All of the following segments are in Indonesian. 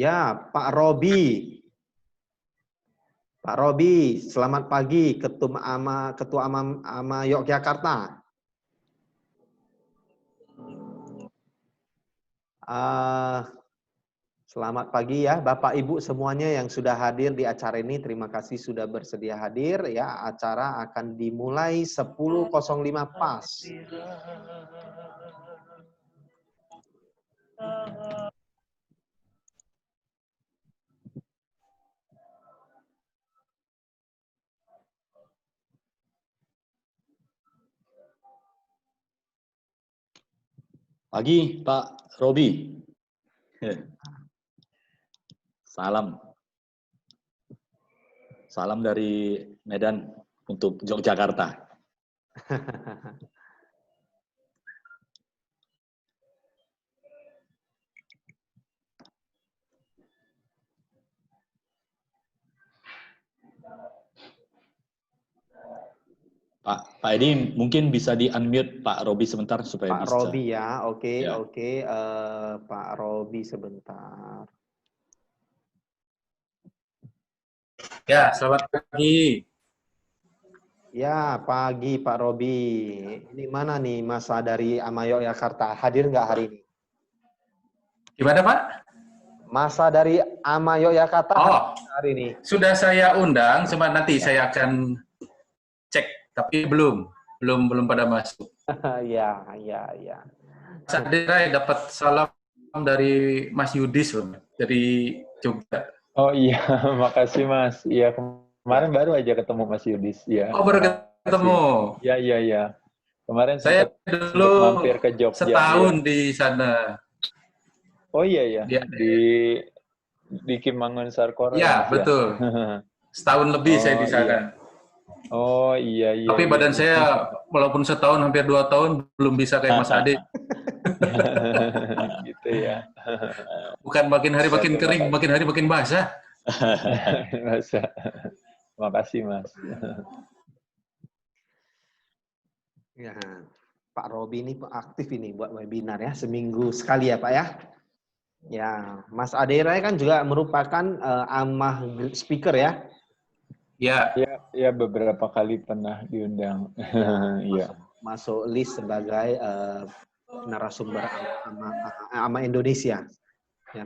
Ya, Pak Robi. Pak Robi, selamat pagi, Ketua AMA Yogyakarta. Selamat pagi ya, Bapak Ibu semuanya yang sudah hadir di acara ini. Terima kasih sudah bersedia hadir. Ya, acara akan dimulai 10.05 pas. Pagi, Pak Robi. Salam. Salam dari Medan untuk Yogyakarta. Pak Edi mungkin bisa di-unmute Pak Robi sebentar supaya Pak bisa. Robi ya, oke, Ya. oke. Pak Robi sebentar. Ya, selamat pagi. Ya, pagi Pak Robi. Ini mana nih masa dari AMA Yogyakarta? Hadir nggak hari ini? Gimana, Pak? Masa dari AMA Yogyakarta Oh, hari ini? sudah saya undang, cuma nanti saya akan cek, tapi belum pada masuk. Ya. Saya dapat salam dari Mas Yudis, dari Jogja. Oh iya, makasih Mas. Iya, kemarin baru aja ketemu Mas Yudis. Ya. Oh, baru ketemu. Iya. Kemarin Saya sempat dulu mampir ke Jogja. setahun ya. di sana. Oh iya. Ya. Di Kim Mangun Sarkoro. Ya, betul. Setahun lebih saya di sana. Iya. Oh iya. Tapi badan saya walaupun setahun hampir 2 tahun belum bisa kayak Mas Ade. Gitu ya. Bukan makin hari makin kering, makin hari makin basah. Makasih Mas. Ya, Pak Robi ini aktif ini buat webinar ya, seminggu sekali ya Pak ya. Ya, Mas Adera kan juga merupakan AMA speaker ya. Ya, beberapa kali pernah diundang. Iya. Masuk list sebagai narasumber AMA Indonesia. Ya.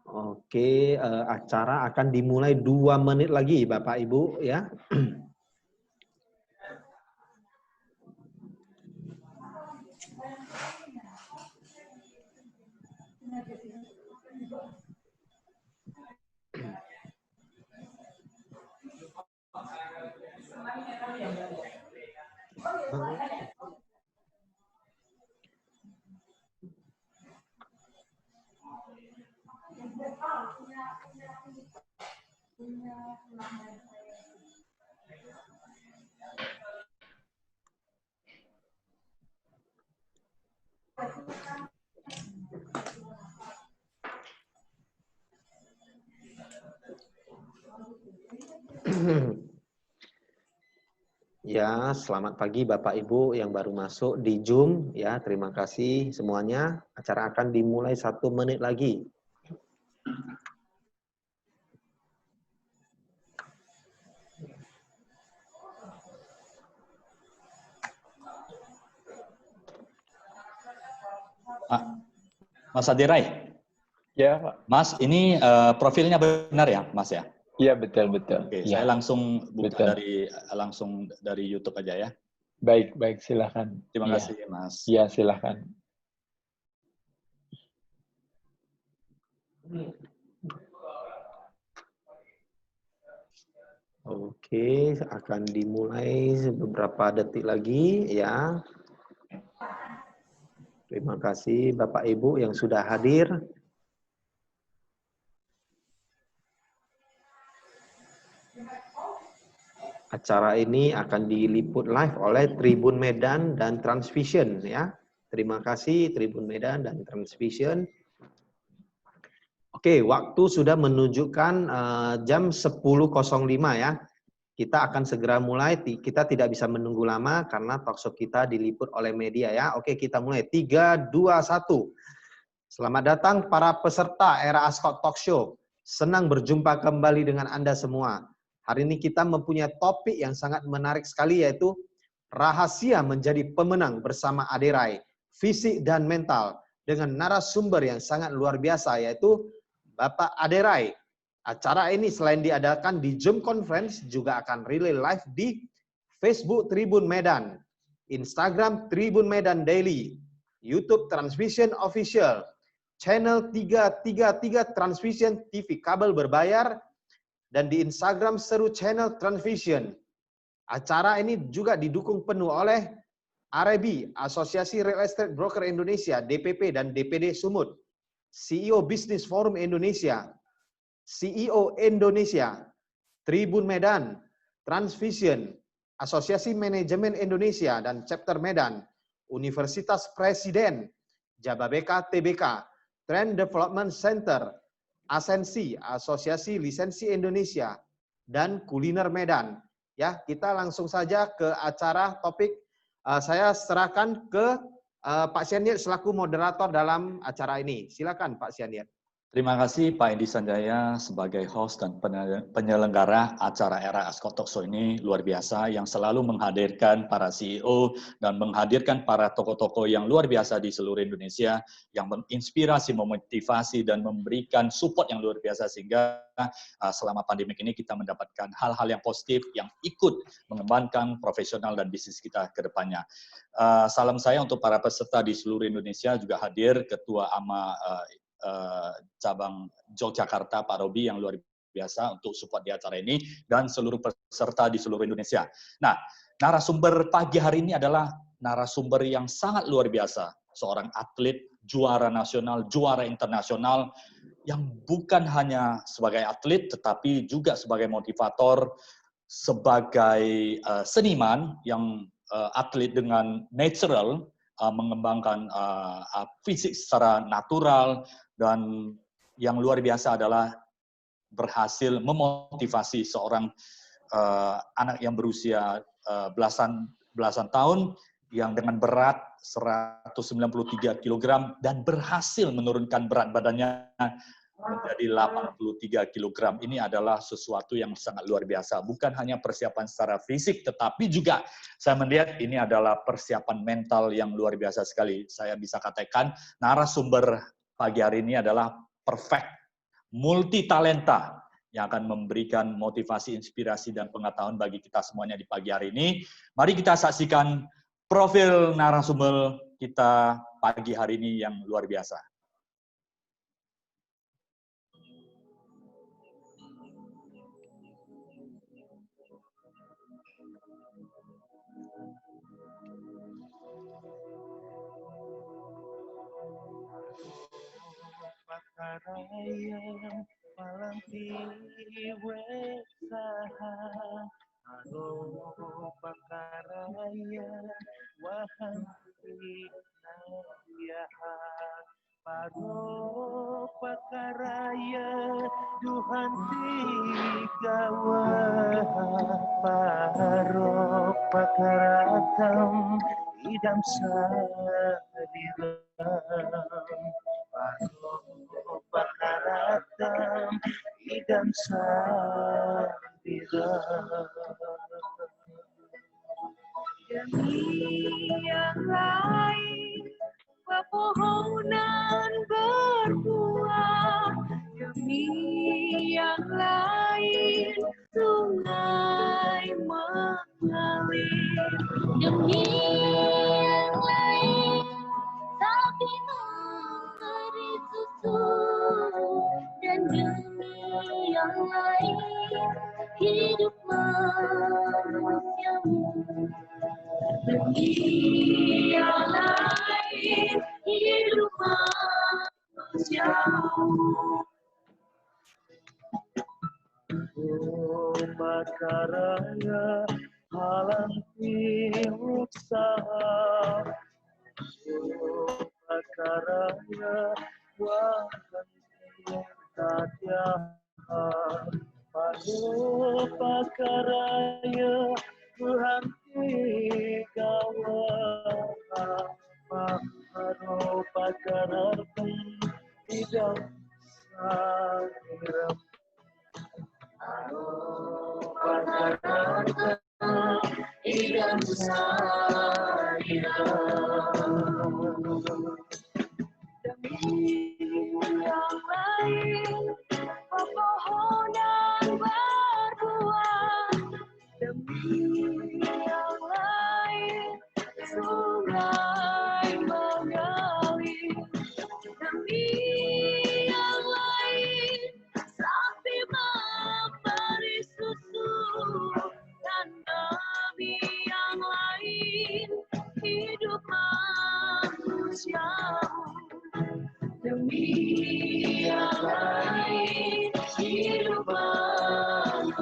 Oke, acara akan dimulai 2 menit lagi Bapak Ibu ya. Ya, selamat pagi Bapak Ibu yang baru masuk di Zoom ya. Terima kasih semuanya. Acara akan dimulai 1 menit lagi. Mas Adirai. Ya, Pak. Mas, ini profilnya benar ya, Mas ya? Iya, betul. Oke, Ya. saya langsung buka Betul. dari YouTube aja ya. Baik, silakan. Terima Iya. kasih, Mas. Iya, silakan. Oke, akan dimulai beberapa detik lagi ya. Terima kasih Bapak Ibu yang sudah hadir. Acara ini akan diliput live oleh Tribun Medan dan Transvision ya. Terima kasih Tribun Medan dan Transvision. Oke, waktu sudah menunjukkan jam 10.05 ya. Kita akan segera mulai, kita tidak bisa menunggu lama karena talkshow kita diliput oleh media ya. Oke, kita mulai. 3, 2, 1. Selamat datang para peserta Era Ascot Talk Show. Senang berjumpa kembali dengan Anda semua. Hari ini kita mempunyai topik yang sangat menarik sekali, yaitu rahasia menjadi pemenang bersama Aderai, fisik dan mental, dengan narasumber yang sangat luar biasa, yaitu Bapak Aderai. Acara ini selain diadakan di Zoom Conference, juga akan relay live di Facebook Tribun Medan, Instagram Tribun Medan Daily, YouTube Transvision Official, channel 333 Transvision TV kabel berbayar, dan di Instagram Seru Channel Transvision. Acara ini juga didukung penuh oleh AREBI, Asosiasi Real Estate Broker Indonesia, DPP dan DPD Sumut, CEO Business Forum Indonesia, CEO Indonesia, Tribun Medan, Transvision, Asosiasi Manajemen Indonesia dan Chapter Medan, Universitas Presiden, Jababeka TBK, Trend Development Center, Asensi, Asosiasi Lisensi Indonesia, dan Kuliner Medan. Ya, kita langsung saja ke acara topik. Saya serahkan ke Pak Sianir selaku moderator dalam acara ini. Silakan Pak Sianir. Terima kasih Pak Edi Sanjaya sebagai host dan penyelenggara acara Era Ascot Talk Show ini luar biasa, yang selalu menghadirkan para CEO dan menghadirkan para tokoh-tokoh yang luar biasa di seluruh Indonesia, yang menginspirasi, memotivasi, dan memberikan support yang luar biasa, sehingga selama pandemi ini kita mendapatkan hal-hal yang positif yang ikut mengembangkan profesional dan bisnis kita ke depannya. Salam saya untuk para peserta di seluruh Indonesia, juga hadir Ketua AMA cabang Yogyakarta Pak Robi yang luar biasa untuk support di acara ini, dan seluruh peserta di seluruh Indonesia. Nah, narasumber pagi hari ini adalah narasumber yang sangat luar biasa, seorang atlet juara nasional, juara internasional, yang bukan hanya sebagai atlet tetapi juga sebagai motivator, sebagai seniman yang atlet dengan natural, mengembangkan fisik secara natural, dan yang luar biasa adalah berhasil memotivasi seorang anak yang berusia belasan tahun yang dengan berat 193 kg dan berhasil menurunkan berat badannya menjadi 83 kg. Ini adalah sesuatu yang sangat luar biasa. Bukan hanya persiapan secara fisik, tetapi juga saya melihat ini adalah persiapan mental yang luar biasa sekali. Saya bisa katakan narasumber pagi hari ini adalah perfect, multi talenta, yang akan memberikan motivasi, inspirasi, dan pengetahuan bagi kita semuanya di pagi hari ini. Mari kita saksikan profil narasumber kita pagi hari ini yang luar biasa. Pakaraya malam tiwe saha halo pakaraya wahanti nayaha paro pakaraya duhanti gawa paro pakaratam idam sadiram Pakaratam idam sadiram. Demi yang lain pepohonan berbuah, demi yang lain sungai mengalir, demi yang lain sapi memberi susu, dan demi yang lain hidup manusiamu. Demi yang lain hidup manusiamu. Oh Pakaraya halanti uksaha, oh Pakaraya wahanti tatyaha, pado Pakaraya buhanti gawa, pado Pakarartam idam sahiram Pakaraka idam sahiram demi yang lain pepohonan berbuah demi yang lain sungai mengalir demi yang lain sapi memberi susu dan demi yang lain hidup manusiamu demi yang lain hidup manusiamu.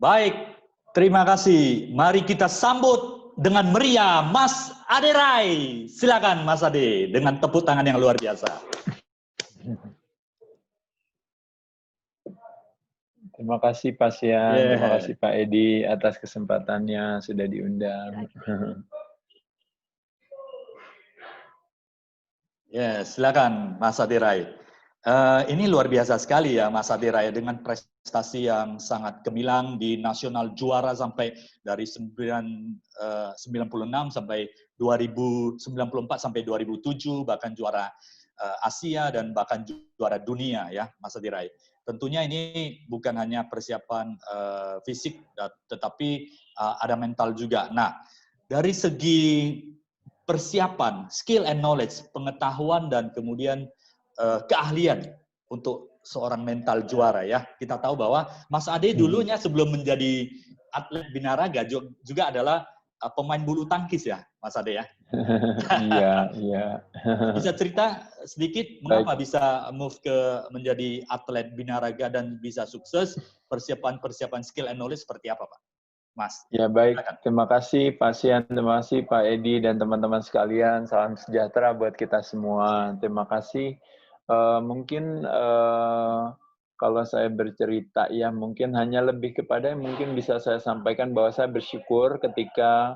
Baik, terima kasih. Mari kita sambut dengan meriah Mas Ade Rai. Silakan Mas Ade dengan tepuk tangan yang luar biasa. Terima kasih Pak Sian, terima kasih Pak Edi atas kesempatannya sudah diundang. Silakan Mas Ade Rai. Ini luar biasa sekali ya Mas Ade Rai dengan prestasi yang sangat gemilang di nasional, juara sampai dari 96 sampai 2094 sampai 2007, bahkan juara Asia dan bahkan juara dunia ya Mas Ade Rai. Tentunya ini bukan hanya persiapan fisik, tetapi ada mental juga. Nah, dari segi persiapan, skill and knowledge, pengetahuan dan kemudian keahlian untuk seorang mental juara ya. Kita tahu bahwa Mas Ade dulunya sebelum menjadi atlet binaraga juga adalah pemain bulu tangkis ya, Mas Ade ya. Iya. Bisa cerita sedikit mengapa bisa move ke menjadi atlet binaraga dan bisa sukses, persiapan skill and knowledge seperti apa Pak? Mas. Ya baik, terima kasih Pak Sian, terima kasih Pak Edi dan teman-teman sekalian. Salam sejahtera buat kita semua. Terima kasih. Mungkin kalau saya bercerita ya mungkin hanya lebih kepada yang mungkin bisa saya sampaikan bahwa saya bersyukur ketika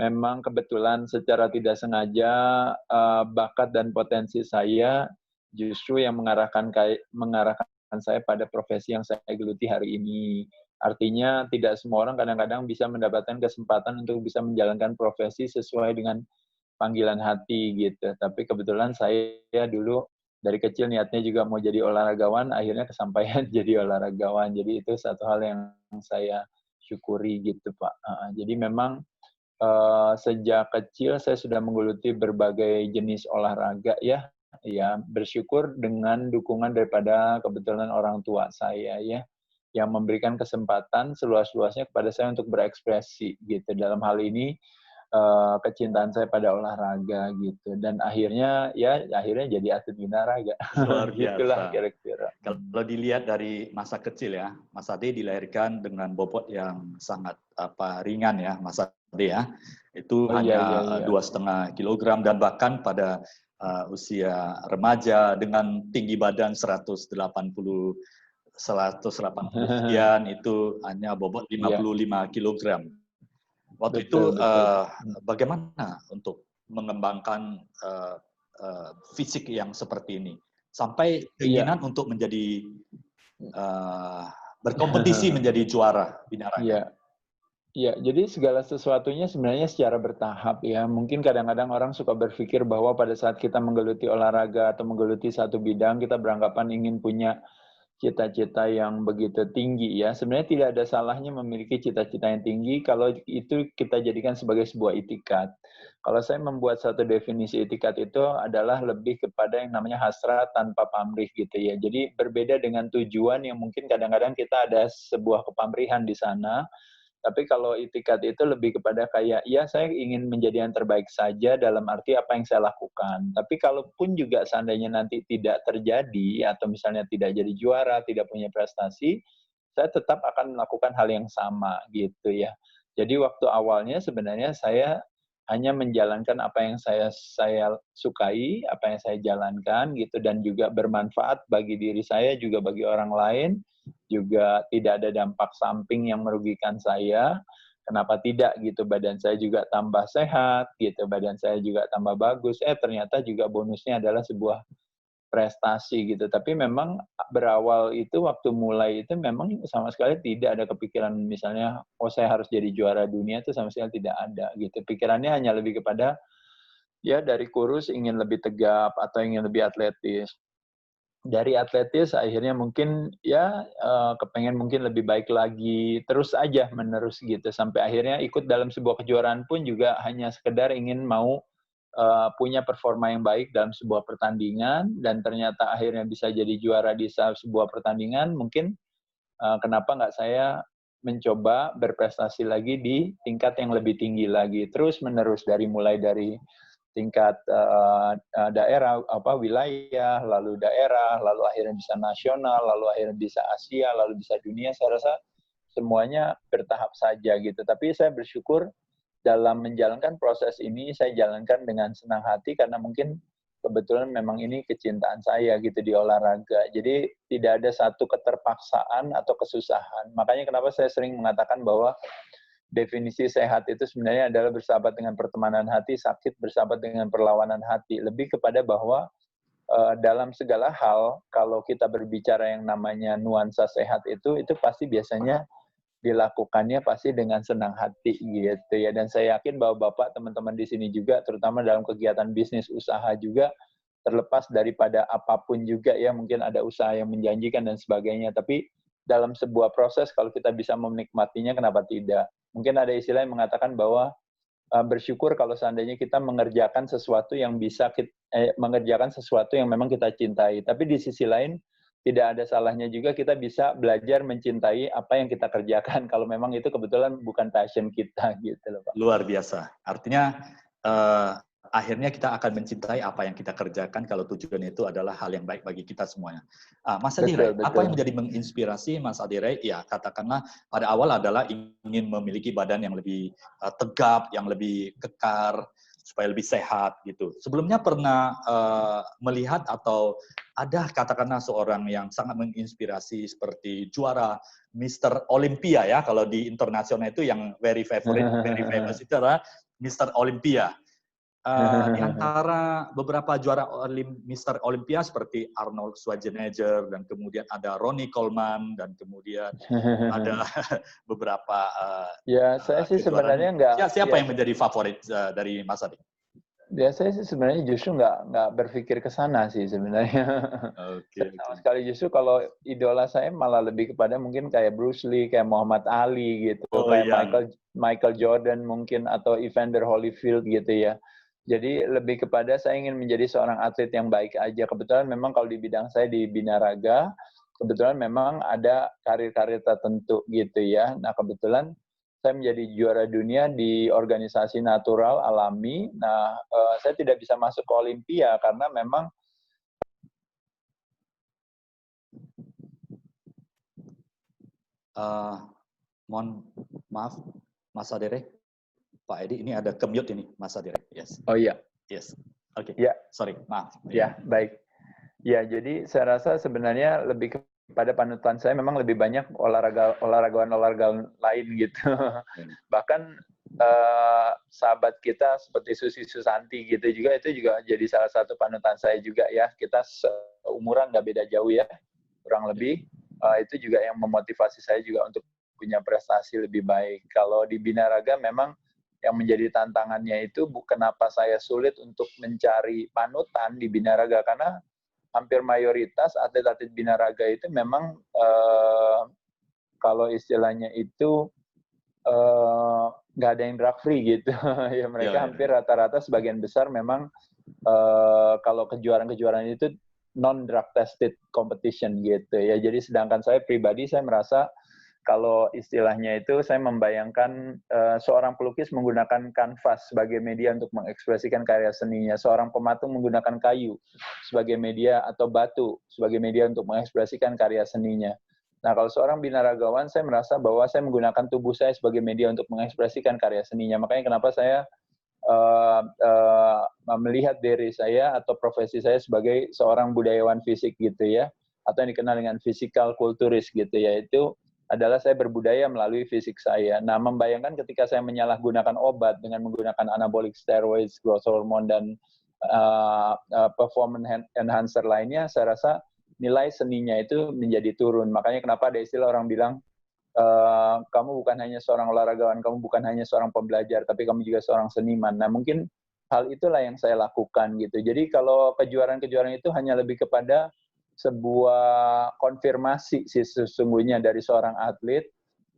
memang kebetulan secara tidak sengaja bakat dan potensi saya justru yang mengarahkan saya pada profesi yang saya geluti hari ini. Artinya tidak semua orang kadang-kadang bisa mendapatkan kesempatan untuk bisa menjalankan profesi sesuai dengan panggilan hati gitu. Tapi kebetulan saya dulu dari kecil niatnya juga mau jadi olahragawan, akhirnya kesampaian jadi olahragawan. Jadi itu satu hal yang saya syukuri gitu Pak. Jadi memang sejak kecil saya sudah menggeluti berbagai jenis olahraga ya, bersyukur dengan dukungan daripada kebetulan orang tua saya ya, yang memberikan kesempatan seluas-luasnya kepada saya untuk berekspresi gitu. Dalam hal ini kecintaan saya pada olahraga gitu, dan akhirnya jadi atlet binaraga. Luar Gitulah biasa. kira-kira. Kalau dilihat dari masa kecil ya, Mas Ade dilahirkan dengan bobot yang sangat ringan ya, Mas Ade ya. Itu hanya 2,5 kilogram, dan bahkan pada usia remaja dengan tinggi badan 180 sekian itu hanya bobot 55 kilogram. Waktu itu bagaimana untuk mengembangkan fisik yang seperti ini sampai keinginan untuk menjadi berkompetisi menjadi juara binaraga? Iya, jadi segala sesuatunya sebenarnya secara bertahap ya. Mungkin kadang-kadang orang suka berpikir bahwa pada saat kita menggeluti olahraga atau menggeluti satu bidang, kita beranggapan ingin punya cita-cita yang begitu tinggi ya. Sebenarnya tidak ada salahnya memiliki cita-cita yang tinggi kalau itu kita jadikan sebagai sebuah itikat. Kalau saya membuat satu definisi itikat itu adalah lebih kepada yang namanya hasrat tanpa pamrih gitu ya. Jadi berbeda dengan tujuan yang mungkin kadang-kadang kita ada sebuah kepamrihan di sana. Tapi kalau itikat itu lebih kepada kayak, ya saya ingin menjadi yang terbaik saja dalam arti apa yang saya lakukan. Tapi kalaupun juga seandainya nanti tidak terjadi, atau misalnya tidak jadi juara, tidak punya prestasi, saya tetap akan melakukan hal yang sama gitu ya. Jadi waktu awalnya sebenarnya saya hanya menjalankan apa yang saya sukai, apa yang saya jalankan gitu, dan juga bermanfaat bagi diri saya, juga bagi orang lain, juga tidak ada dampak samping yang merugikan saya. Kenapa tidak gitu, badan saya juga tambah sehat gitu, badan saya juga tambah bagus. Ternyata juga bonusnya adalah sebuah prestasi gitu. Tapi memang berawal itu waktu mulai itu memang sama sekali tidak ada kepikiran misalnya saya harus jadi juara dunia, itu sama sekali tidak ada gitu. Pikirannya hanya lebih kepada ya dari kurus ingin lebih tegap atau ingin lebih atletis. Dari atletis akhirnya mungkin ya kepengen mungkin lebih baik lagi, terus aja menerus gitu sampai akhirnya ikut dalam sebuah kejuaraan pun juga hanya sekedar ingin mau punya performa yang baik dalam sebuah pertandingan, dan ternyata akhirnya bisa jadi juara di sebuah pertandingan. Mungkin kenapa nggak saya mencoba berprestasi lagi di tingkat yang lebih tinggi lagi, terus menerus mulai dari tingkat daerah, wilayah, lalu daerah, lalu akhirnya bisa nasional, lalu akhirnya bisa Asia, lalu bisa dunia. Saya rasa semuanya bertahap saja gitu. Tapi saya bersyukur dalam menjalankan proses ini, saya jalankan dengan senang hati karena mungkin kebetulan memang ini kecintaan saya gitu di olahraga. Jadi tidak ada satu keterpaksaan atau kesusahan. Makanya kenapa saya sering mengatakan bahwa definisi sehat itu sebenarnya adalah bersahabat dengan pertemanan hati, sakit bersahabat dengan perlawanan hati. Lebih kepada bahwa dalam segala hal, kalau kita berbicara yang namanya nuansa sehat itu pasti biasanya dilakukannya pasti dengan senang hati gitu ya. Dan saya yakin bahwa Bapak, teman-teman di sini juga, terutama dalam kegiatan bisnis usaha juga, terlepas daripada apapun juga ya, mungkin ada usaha yang menjanjikan dan sebagainya, tapi dalam sebuah proses kalau kita bisa menikmatinya, kenapa tidak? Mungkin ada istilah yang mengatakan bahwa bersyukur kalau seandainya kita mengerjakan sesuatu yang mengerjakan sesuatu yang memang kita cintai. Tapi di sisi lain, tidak ada salahnya juga kita bisa belajar mencintai apa yang kita kerjakan kalau memang itu kebetulan bukan passion kita gitu loh Pak. Luar biasa. Artinya akhirnya kita akan mencintai apa yang kita kerjakan kalau tujuannya itu adalah hal yang baik bagi kita semuanya. Mas Adirai, apa yang menjadi menginspirasi Mas Adirai? Ya, katakanlah pada awal adalah ingin memiliki badan yang lebih tegap, yang lebih kekar, supaya lebih sehat gitu. Sebelumnya pernah melihat atau ada katakanlah seorang yang sangat menginspirasi seperti juara Mr. Olympia ya, kalau di internasional itu yang very favorite, very famous itu adalah Mr. Olympia. Di antara beberapa juara Mr. Olympia seperti Arnold Schwarzenegger, dan kemudian ada Ronnie Coleman, dan kemudian ada beberapa ya saya sih sebenarnya enggak. Siapa yang menjadi favorit dari Mas Adi? Biasanya sih sebenarnya justru nggak berpikir ke sana sih sebenarnya. Oke, Sama oke. sekali, justru kalau idola saya malah lebih kepada mungkin kayak Bruce Lee, kayak Muhammad Ali gitu, Oh kayak iya. Michael Jordan mungkin, atau Evander Holyfield gitu ya. Jadi lebih kepada saya ingin menjadi seorang atlet yang baik aja. Kebetulan memang kalau di bidang saya di binaraga, kebetulan memang ada karir-karir tertentu gitu ya. Nah kebetulan saya menjadi juara dunia di organisasi natural alami. Nah, saya tidak bisa masuk ke Olimpia karena memang Mohon maaf, Mas Adere, Pak Edi, ini ada kemute ini, Mas Adere. Yes, oh iya, yes. Oke, ya, sorry, maaf. ya, baik. Ya, jadi saya rasa sebenarnya lebih kepada panutan saya memang lebih banyak olahraga lain gitu. Bahkan sahabat kita seperti Susi Susanti gitu juga, itu juga jadi salah satu panutan saya juga ya. Kita seumuran nggak beda jauh ya, kurang lebih. Itu juga yang memotivasi saya juga untuk punya prestasi lebih baik. Kalau di binaraga memang yang menjadi tantangannya itu kenapa saya sulit untuk mencari panutan di binaraga, karena hampir mayoritas atlet-atlet binaraga itu memang kalau istilahnya itu nggak ada yang drug free gitu. Ya mereka hampir rata-rata sebagian besar memang kalau kejuaraan-kejuaraan itu non drug tested competition gitu ya. Jadi sedangkan saya pribadi, saya merasa kalau istilahnya itu saya membayangkan seorang pelukis menggunakan kanvas sebagai media untuk mengekspresikan karya seninya, seorang pematung menggunakan kayu sebagai media atau batu sebagai media untuk mengekspresikan karya seninya. Nah, kalau seorang binaragawan, saya merasa bahwa saya menggunakan tubuh saya sebagai media untuk mengekspresikan karya seninya. Makanya kenapa saya melihat diri saya atau profesi saya sebagai seorang budayawan fisik gitu ya, atau yang dikenal dengan physical kulturis gitu ya, itu adalah saya berbudaya melalui fisik saya. Nah, membayangkan ketika saya menyalahgunakan obat dengan menggunakan anabolic steroids, growth hormone, dan performance enhancer lainnya, saya rasa nilai seninya itu menjadi turun. Makanya kenapa ada istilah orang bilang, kamu bukan hanya seorang olahragawan, kamu bukan hanya seorang pembelajar, tapi kamu juga seorang seniman. Nah, mungkin hal itulah yang saya lakukan gitu. Jadi kalau kejuaraan-kejuaraan itu hanya lebih kepada sebuah konfirmasi sih sesungguhnya dari seorang atlet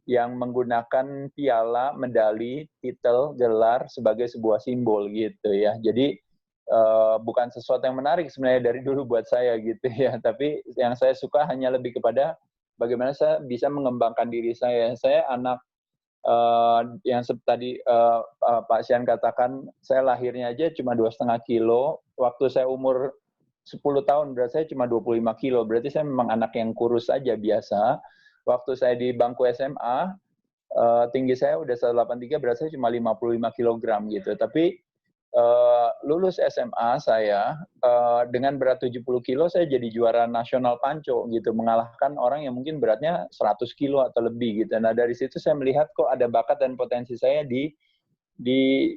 yang menggunakan piala, medali, titel, gelar sebagai sebuah simbol gitu ya. Jadi bukan sesuatu yang menarik sebenarnya dari dulu buat saya gitu ya. Tapi yang saya suka hanya lebih kepada bagaimana saya bisa mengembangkan diri saya. Saya anak yang tadi Pak Sian katakan, saya lahirnya aja cuma 2,5 kilo. Waktu saya umur 10 tahun, berat saya cuma 25 kilo. Berarti saya memang anak yang kurus saja biasa. Waktu saya di bangku SMA, tinggi saya udah 183, berat saya cuma 55 kilogram gitu. Tapi lulus SMA saya dengan berat 70 kilo, saya jadi juara nasional panco gitu, mengalahkan orang yang mungkin beratnya 100 kilo atau lebih gitu. Nah, dari situ saya melihat kok ada bakat dan potensi saya di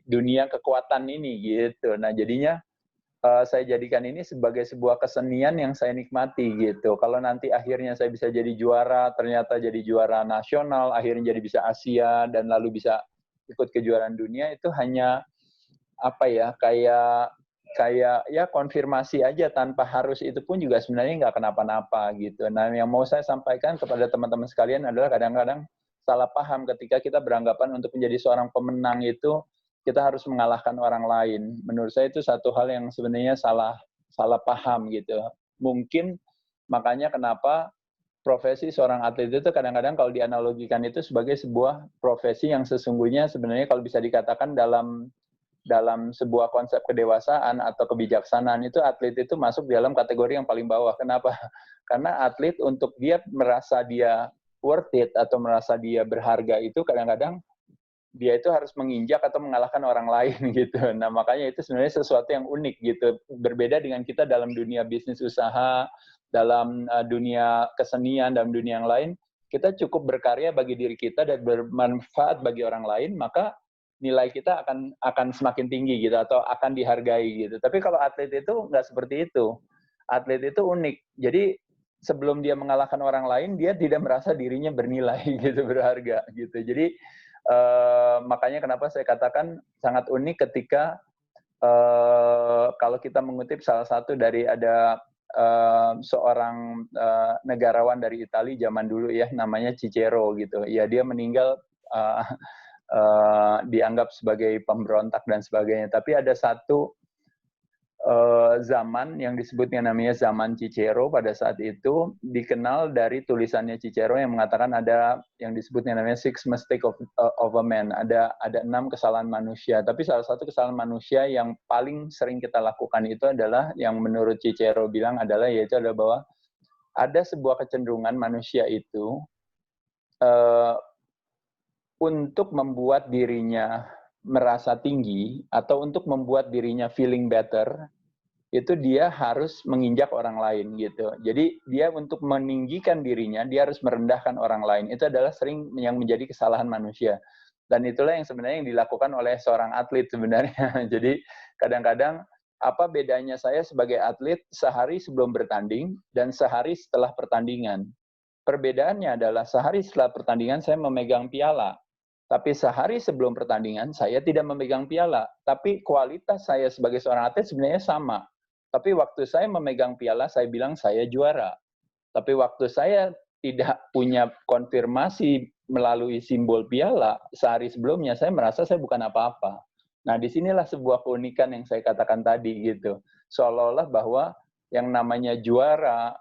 dunia kekuatan ini gitu. Nah, jadinya saya jadikan ini sebagai sebuah kesenian yang saya nikmati gitu. Kalau nanti akhirnya saya bisa jadi juara, ternyata jadi juara nasional, akhirnya jadi bisa Asia, dan lalu bisa ikut kejuaraan dunia, itu hanya apa ya, kayak ya konfirmasi aja, tanpa harus itu pun juga sebenarnya nggak kenapa-napa gitu. Nah, yang mau saya sampaikan kepada teman-teman sekalian adalah kadang-kadang salah paham ketika kita beranggapan untuk menjadi seorang pemenang itu kita harus mengalahkan orang lain. Menurut saya itu satu hal yang sebenarnya salah paham gitu. Mungkin makanya kenapa profesi seorang atlet itu kadang-kadang kalau dianalogikan itu sebagai sebuah profesi yang sesungguhnya sebenarnya kalau bisa dikatakan dalam sebuah konsep kedewasaan atau kebijaksanaan, itu atlet itu masuk dalam kategori yang paling bawah. Kenapa? Karena atlet untuk dia merasa dia worth it atau merasa dia berharga itu kadang-kadang dia itu harus menginjak atau mengalahkan orang lain gitu. Nah, makanya itu sebenarnya sesuatu yang unik gitu. Berbeda dengan kita dalam dunia bisnis usaha, dalam dunia kesenian, dalam dunia yang lain, kita cukup berkarya bagi diri kita dan bermanfaat bagi orang lain, maka nilai kita akan semakin tinggi gitu, atau akan dihargai gitu. Tapi kalau atlet itu nggak seperti itu. Atlet itu unik. Jadi sebelum dia mengalahkan orang lain, dia tidak merasa dirinya bernilai gitu, berharga gitu. Jadi makanya kenapa saya katakan sangat unik ketika kalau kita mengutip salah satu dari ada seorang negarawan dari Italia zaman dulu ya, namanya Cicero gitu. Ya dia meninggal dianggap sebagai pemberontak dan sebagainya. Tapi ada satu zaman yang disebutnya namanya zaman Cicero pada saat itu dikenal dari tulisannya Cicero yang mengatakan ada yang disebutnya namanya six mistake of a man, ada 6 kesalahan manusia. Tapi salah satu kesalahan manusia yang paling sering kita lakukan itu adalah yang menurut Cicero bilang adalah yaitu adalah bahwa ada sebuah kecenderungan manusia itu untuk membuat dirinya merasa tinggi atau untuk membuat dirinya feeling better, itu dia harus menginjak orang lain gitu. Jadi dia untuk meninggikan dirinya, dia harus merendahkan orang lain. Itu adalah sering yang menjadi kesalahan manusia. Dan itulah yang sebenarnya yang dilakukan oleh seorang atlet sebenarnya. Jadi kadang-kadang apa bedanya saya sebagai atlet sehari sebelum bertanding dan sehari setelah pertandingan? Perbedaannya adalah sehari setelah pertandingan saya memegang piala. Tapi sehari sebelum pertandingan saya tidak memegang piala. Tapi kualitas saya sebagai seorang atlet sebenarnya sama. Tapi waktu saya memegang piala, saya bilang saya juara. Tapi waktu saya tidak punya konfirmasi melalui simbol piala, sehari sebelumnya saya merasa saya bukan apa-apa. Nah, disinilah sebuah keunikan yang saya katakan tadi gitu. Seolah-olah bahwa yang namanya juara,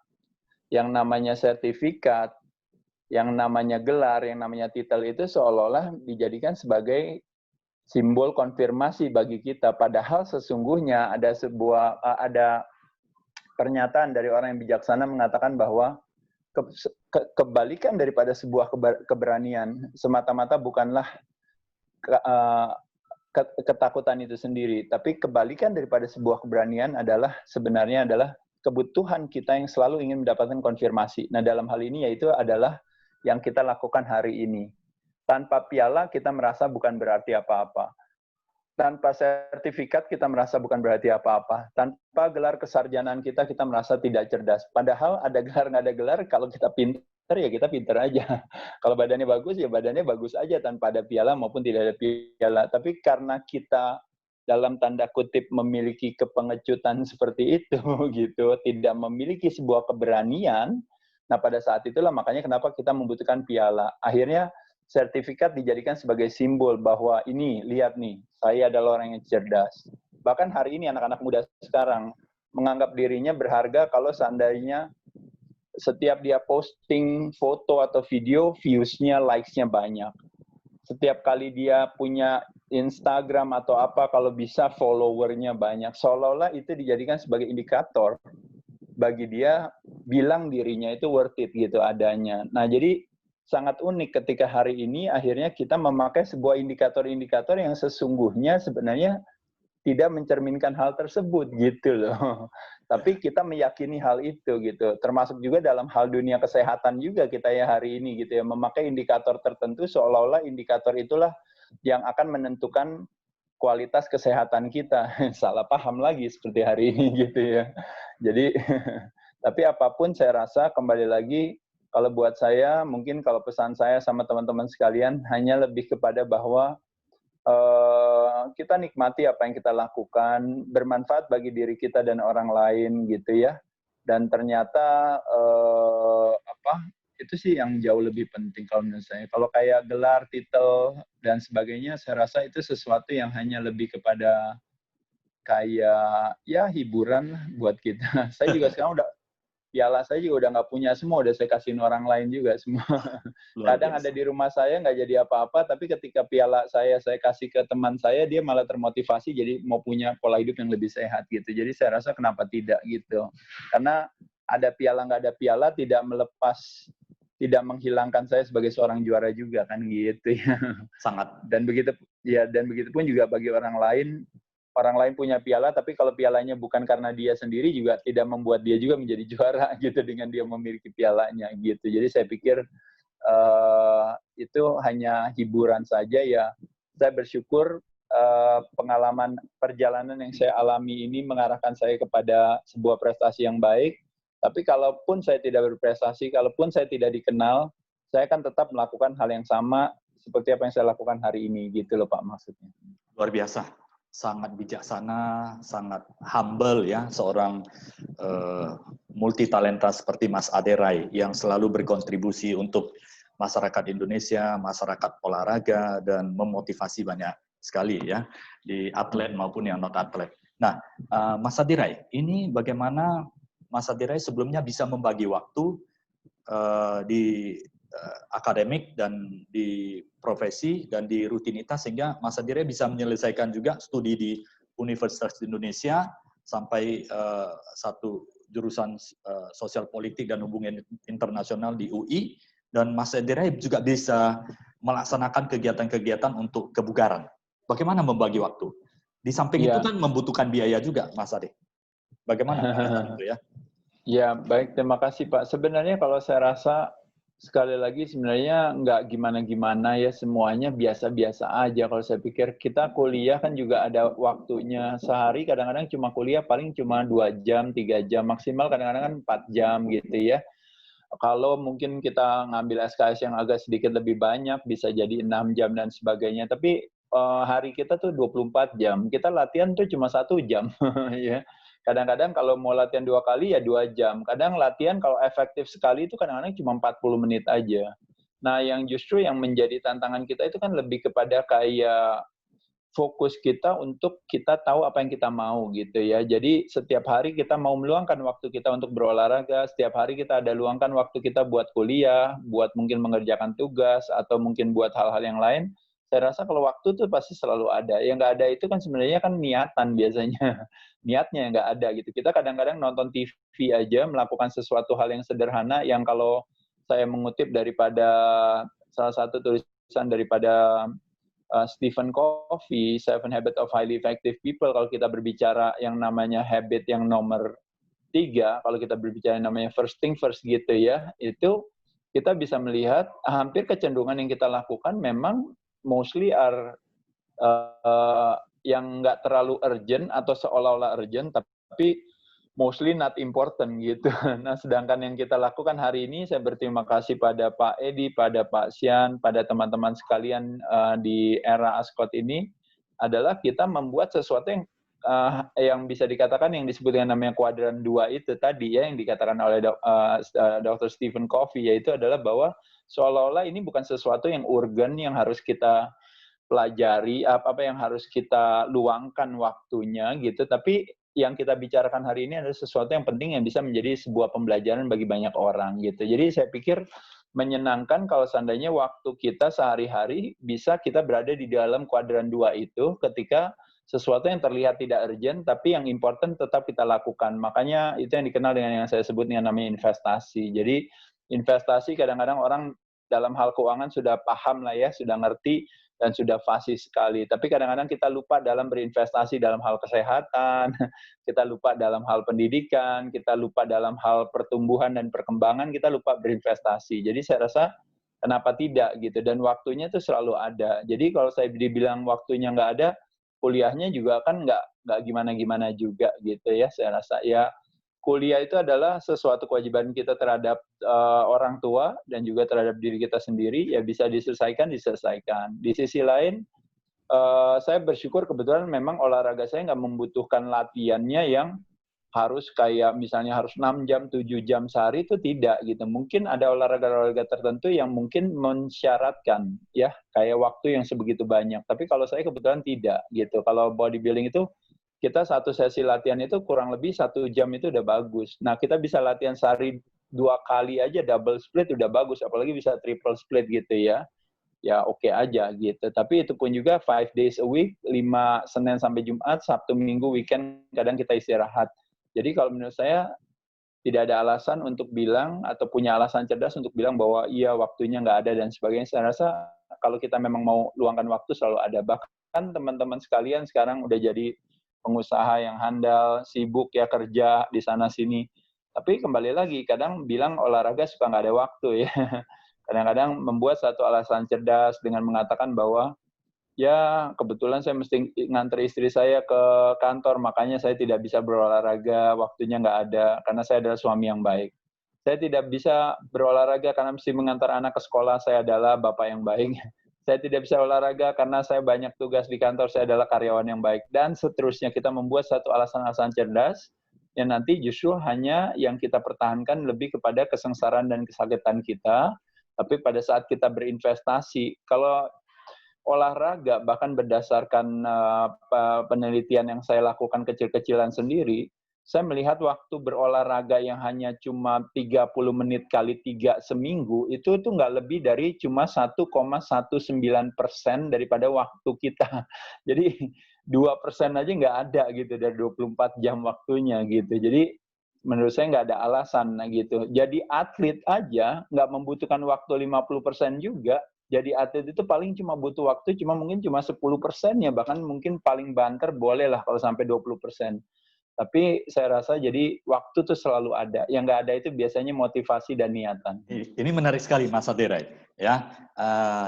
yang namanya sertifikat, yang namanya gelar, yang namanya titel itu seolah-olah dijadikan sebagai simbol konfirmasi bagi kita. Padahal sesungguhnya ada pernyataan dari orang yang bijaksana mengatakan bahwa kebalikan daripada sebuah keberanian semata-mata bukanlah ketakutan itu sendiri, tapi kebalikan daripada sebuah keberanian adalah sebenarnya adalah kebutuhan kita yang selalu ingin mendapatkan konfirmasi. Nah, dalam hal ini yaitu adalah yang kita lakukan hari ini. Tanpa piala kita merasa bukan berarti apa-apa. Tanpa sertifikat kita merasa bukan berarti apa-apa. Tanpa gelar kesarjanaan kita merasa tidak cerdas. Padahal ada gelar nggak ada gelar, kalau kita pintar ya kita pintar aja. Kalau badannya bagus ya badannya bagus aja tanpa ada piala maupun tidak ada piala. Tapi karena kita dalam tanda kutip memiliki kepengecutan seperti itu gitu, tidak memiliki sebuah keberanian, nah pada saat itulah makanya kenapa kita membutuhkan piala. Akhirnya sertifikat dijadikan sebagai simbol bahwa ini, lihat nih, saya adalah orang yang cerdas. Bahkan hari ini anak-anak muda sekarang menganggap dirinya berharga kalau seandainya setiap dia posting foto atau video, views-nya, likes-nya banyak. Setiap kali dia punya Instagram atau apa, kalau bisa follower-nya banyak. Seolah-olah itu dijadikan sebagai indikator bagi dia bilang dirinya itu worth it gitu adanya. Nah, jadi sangat unik ketika hari ini akhirnya kita memakai sebuah indikator-indikator yang sesungguhnya sebenarnya tidak mencerminkan hal tersebut gitu loh. Tapi kita meyakini hal itu gitu. Termasuk juga dalam hal dunia kesehatan juga kita ya hari ini gitu ya, memakai indikator tertentu seolah-olah indikator itulah yang akan menentukan kualitas kesehatan kita. Salah paham lagi seperti hari ini gitu ya. Jadi tapi apapun saya rasa kembali lagi kalau buat saya, mungkin kalau pesan saya sama teman-teman sekalian, hanya lebih kepada bahwa kita nikmati apa yang kita lakukan, bermanfaat bagi diri kita dan orang lain gitu ya. Dan ternyata itu sih yang jauh lebih penting kalau menurut saya. Kalau kayak gelar, titel, dan sebagainya, saya rasa itu sesuatu yang hanya lebih kepada kayak ya hiburan buat kita. Saya juga sekarang piala saya juga udah nggak punya semua, udah saya kasihin orang lain juga semua. Kadang ada di rumah saya nggak jadi apa-apa, tapi ketika piala saya kasih ke teman saya, dia malah termotivasi jadi mau punya pola hidup yang lebih sehat gitu. Jadi saya rasa kenapa tidak gitu. Karena ada piala nggak ada piala tidak menghilangkan saya sebagai seorang juara juga kan gitu ya. Sangat. Dan begitupun juga bagi orang lain punya piala, tapi kalau pialanya bukan karena dia sendiri juga tidak membuat dia juga menjadi juara gitu dengan dia memiliki pialanya gitu. Jadi saya pikir itu hanya hiburan saja ya. Saya bersyukur pengalaman perjalanan yang saya alami ini mengarahkan saya kepada sebuah prestasi yang baik. Tapi kalaupun saya tidak berprestasi, kalaupun saya tidak dikenal, saya akan tetap melakukan hal yang sama seperti apa yang saya lakukan hari ini gitu loh Pak maksudnya. Luar biasa. sangat bijaksana, sangat humble ya, seorang multi talenta seperti Mas Aderai yang selalu berkontribusi untuk masyarakat Indonesia, masyarakat olahraga, dan memotivasi banyak sekali ya, di atlet maupun yang non atlet. Nah, Mas Aderai, ini bagaimana Mas Aderai sebelumnya bisa membagi waktu di akademik dan di profesi dan di rutinitas sehingga Mas Aderai bisa menyelesaikan juga studi di Universitas Indonesia sampai satu jurusan sosial politik dan hubungan internasional di UI, dan Mas Aderai juga bisa melaksanakan kegiatan-kegiatan untuk kebugaran. Bagaimana membagi waktu? Di samping itu kan membutuhkan biaya juga, Mas Ade. Bagaimana itu ya? Ya, baik. Terima kasih, Pak. Sebenarnya kalau saya rasa, sekali lagi sebenarnya nggak gimana-gimana ya, semuanya biasa-biasa aja. Kalau saya pikir kita kuliah kan juga ada waktunya. Sehari kadang-kadang cuma kuliah paling cuma 2 jam, 3 jam, maksimal kadang-kadang kan 4 jam gitu ya. Kalau mungkin kita ngambil SKS yang agak sedikit lebih banyak, bisa jadi 6 jam dan sebagainya. Tapi hari kita tuh 24 jam. Kita latihan tuh cuma 1 jam. Ya. Kadang-kadang kalau mau latihan 2 kali ya 2 jam. Kadang latihan kalau efektif sekali itu kadang-kadang cuma 40 menit aja. Nah, yang justru yang menjadi tantangan kita itu kan lebih kepada kayak fokus kita untuk kita tahu apa yang kita mau gitu ya. Jadi setiap hari kita mau meluangkan waktu kita untuk berolahraga, setiap hari kita ada luangkan waktu kita buat kuliah, buat mungkin mengerjakan tugas, atau mungkin buat hal-hal yang lain. Saya rasa kalau waktu tuh pasti selalu ada. Yang nggak ada itu kan sebenarnya kan niatan biasanya. Niatnya yang nggak ada gitu. Kita kadang-kadang nonton TV aja, melakukan sesuatu hal yang sederhana yang kalau saya mengutip daripada salah satu tulisan daripada Stephen Covey, Seven Habits of Highly Effective People, kalau kita berbicara yang namanya habit yang nomor 3, kalau kita berbicara yang namanya first thing first gitu ya, itu kita bisa melihat hampir kecenderungan yang kita lakukan memang mostly are yang nggak terlalu urgent atau seolah-olah urgent, tapi mostly not important gitu. Nah, sedangkan yang kita lakukan hari ini, saya berterima kasih pada Pak Edi, pada Pak Sian, pada teman-teman sekalian di era Ascot ini, adalah kita membuat sesuatu yang bisa dikatakan yang disebut dengan namanya kuadran 2 itu tadi ya, yang dikatakan oleh Dr. Stephen Covey, yaitu adalah bahwa seolah-olah ini bukan sesuatu yang urgen yang harus kita pelajari, apa yang harus kita luangkan waktunya gitu, tapi yang kita bicarakan hari ini adalah sesuatu yang penting yang bisa menjadi sebuah pembelajaran bagi banyak orang gitu. Jadi saya pikir menyenangkan kalau seandainya waktu kita sehari-hari bisa kita berada di dalam kuadran 2 itu ketika sesuatu yang terlihat tidak urgent tapi yang important tetap kita lakukan. Makanya itu yang dikenal dengan yang saya sebut dengan namanya investasi. Jadi investasi kadang-kadang orang dalam hal keuangan sudah paham lah ya, sudah ngerti dan sudah fasih sekali. Tapi kadang-kadang kita lupa dalam berinvestasi dalam hal kesehatan, kita lupa dalam hal pendidikan, kita lupa dalam hal pertumbuhan dan perkembangan, kita lupa berinvestasi. Jadi saya rasa kenapa tidak gitu, dan waktunya itu selalu ada. Jadi kalau saya dibilang waktunya nggak ada, kuliahnya juga kan nggak gimana-gimana juga gitu ya. Saya rasa ya kuliah itu adalah sesuatu kewajiban kita terhadap orang tua dan juga terhadap diri kita sendiri, ya bisa diselesaikan. Di sisi lain, saya bersyukur kebetulan memang olahraga saya nggak membutuhkan latihannya yang harus kayak misalnya harus 6 jam, 7 jam sehari, itu tidak gitu. Mungkin ada olahraga-olahraga tertentu yang mungkin mensyaratkan ya kayak waktu yang sebegitu banyak. Tapi kalau saya kebetulan tidak gitu. Kalau bodybuilding itu kita satu sesi latihan itu kurang lebih 1 jam itu udah bagus. Nah, kita bisa latihan sehari 2 kali aja double split udah bagus, apalagi bisa triple split gitu ya. Ya oke aja gitu. Tapi itu pun juga 5 days a week, 5 Senin sampai Jumat, Sabtu Minggu weekend kadang kita istirahat. Jadi kalau menurut saya tidak ada alasan untuk bilang atau punya alasan cerdas untuk bilang bahwa iya waktunya nggak ada dan sebagainya. Saya rasa kalau kita memang mau luangkan waktu selalu ada. Bahkan teman-teman sekalian sekarang udah jadi pengusaha yang handal, sibuk ya kerja di sana sini. Tapi kembali lagi, kadang bilang olahraga suka nggak ada waktu ya. Kadang-kadang membuat satu alasan cerdas dengan mengatakan bahwa ya kebetulan saya mesti nganter istri saya ke kantor, makanya saya tidak bisa berolahraga, waktunya nggak ada, karena saya adalah suami yang baik. Saya tidak bisa berolahraga karena mesti mengantar anak ke sekolah, saya adalah bapak yang baik. saya tidak bisa olahraga karena saya banyak tugas di kantor, saya adalah karyawan yang baik, dan seterusnya. Kita membuat satu alasan-alasan cerdas, yang nanti justru hanya yang kita pertahankan lebih kepada kesengsaraan dan kesakitan kita. Tapi pada saat kita berinvestasi, kalau olahraga, bahkan berdasarkan penelitian yang saya lakukan kecil-kecilan sendiri, saya melihat waktu berolahraga yang hanya cuma 30 menit kali 3 seminggu, itu tuh nggak lebih dari cuma 1,19% daripada waktu kita. Jadi 2% aja nggak ada gitu dari 24 jam waktunya gitu. Jadi menurut saya nggak ada alasan gitu. Jadi atlet aja nggak membutuhkan waktu 50% juga. Jadi atlet itu paling cuma butuh waktu mungkin cuma 10%-nya, bahkan mungkin paling banter boleh lah kalau sampai 20%. Tapi saya rasa jadi waktu tuh selalu ada. Yang nggak ada itu biasanya motivasi dan niatan. Ini menarik sekali Mas Aderai. Ya,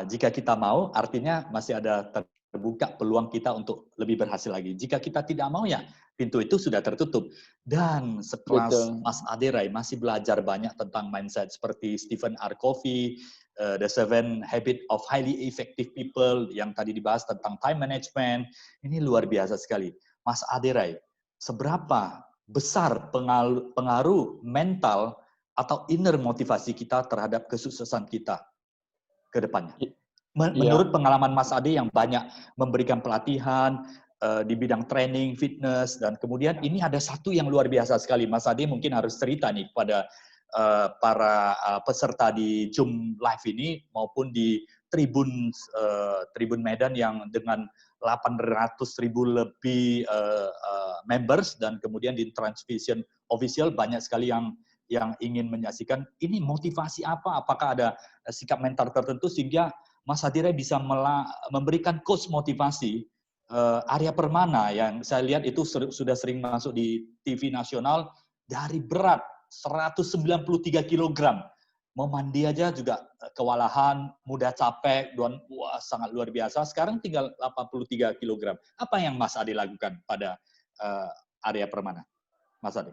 jika kita mau, artinya masih ada terbuka peluang kita untuk lebih berhasil lagi. Jika kita tidak mau, ya pintu itu sudah tertutup. Dan setelah Mas Aderai masih belajar banyak tentang mindset seperti Stephen R. Covey, The 7 Habits of Highly Effective People yang tadi dibahas tentang time management, ini luar biasa sekali. Mas Aderai, seberapa besar pengaruh mental atau inner motivasi kita terhadap kesuksesan kita ke depannya? Menurut pengalaman Mas Ade yang banyak memberikan pelatihan di bidang training, fitness, dan kemudian ini ada satu yang luar biasa sekali. Mas Ade mungkin harus cerita nih kepada para peserta di Zoom Live ini maupun di Tribun Medan yang dengan 800.000 lebih members, dan kemudian di Transvision Official banyak sekali yang ingin menyaksikan. Ini motivasi apa? Apakah ada sikap mental tertentu sehingga Mas Aderai bisa memberikan coach motivasi? Arya Permana yang saya lihat itu sudah sering masuk di TV nasional, dari berat 193 kg. Mau mandi aja juga kewalahan, mudah capek, dan wah, sangat luar biasa. Sekarang tinggal 83 kg. Apa yang Mas Ade lakukan pada Arya Permana? Mas Ade.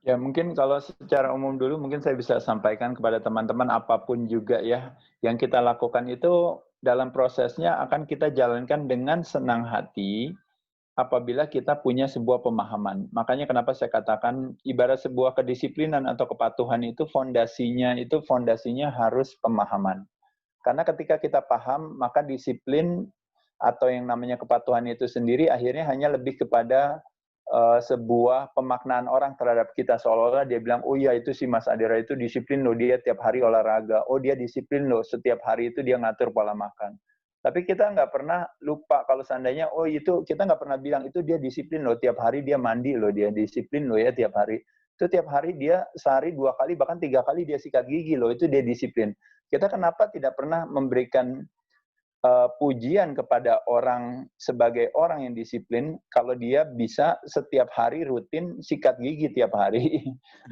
Ya, mungkin kalau secara umum dulu mungkin saya bisa sampaikan kepada teman-teman apapun juga ya, yang kita lakukan itu dalam prosesnya akan kita jalankan dengan senang hati apabila kita punya sebuah pemahaman. Makanya kenapa saya katakan ibarat sebuah kedisiplinan atau kepatuhan itu fondasinya harus pemahaman. Karena ketika kita paham, maka disiplin atau yang namanya kepatuhan itu sendiri akhirnya hanya lebih kepada sebuah pemaknaan orang terhadap kita, seolah-olah dia bilang, oh iya itu si Mas Aderai itu disiplin loh, dia tiap hari olahraga, oh dia disiplin loh, setiap hari itu dia ngatur pola makan. Tapi kita nggak pernah lupa kalau seandainya, oh itu kita nggak pernah bilang itu dia disiplin loh, tiap hari dia mandi loh, dia disiplin loh ya tiap hari. Itu tiap hari dia sehari 2 kali bahkan 3 kali dia sikat gigi loh, itu dia disiplin. Kita kenapa tidak pernah memberikan pujian kepada orang sebagai orang yang disiplin kalau dia bisa setiap hari rutin sikat gigi tiap hari,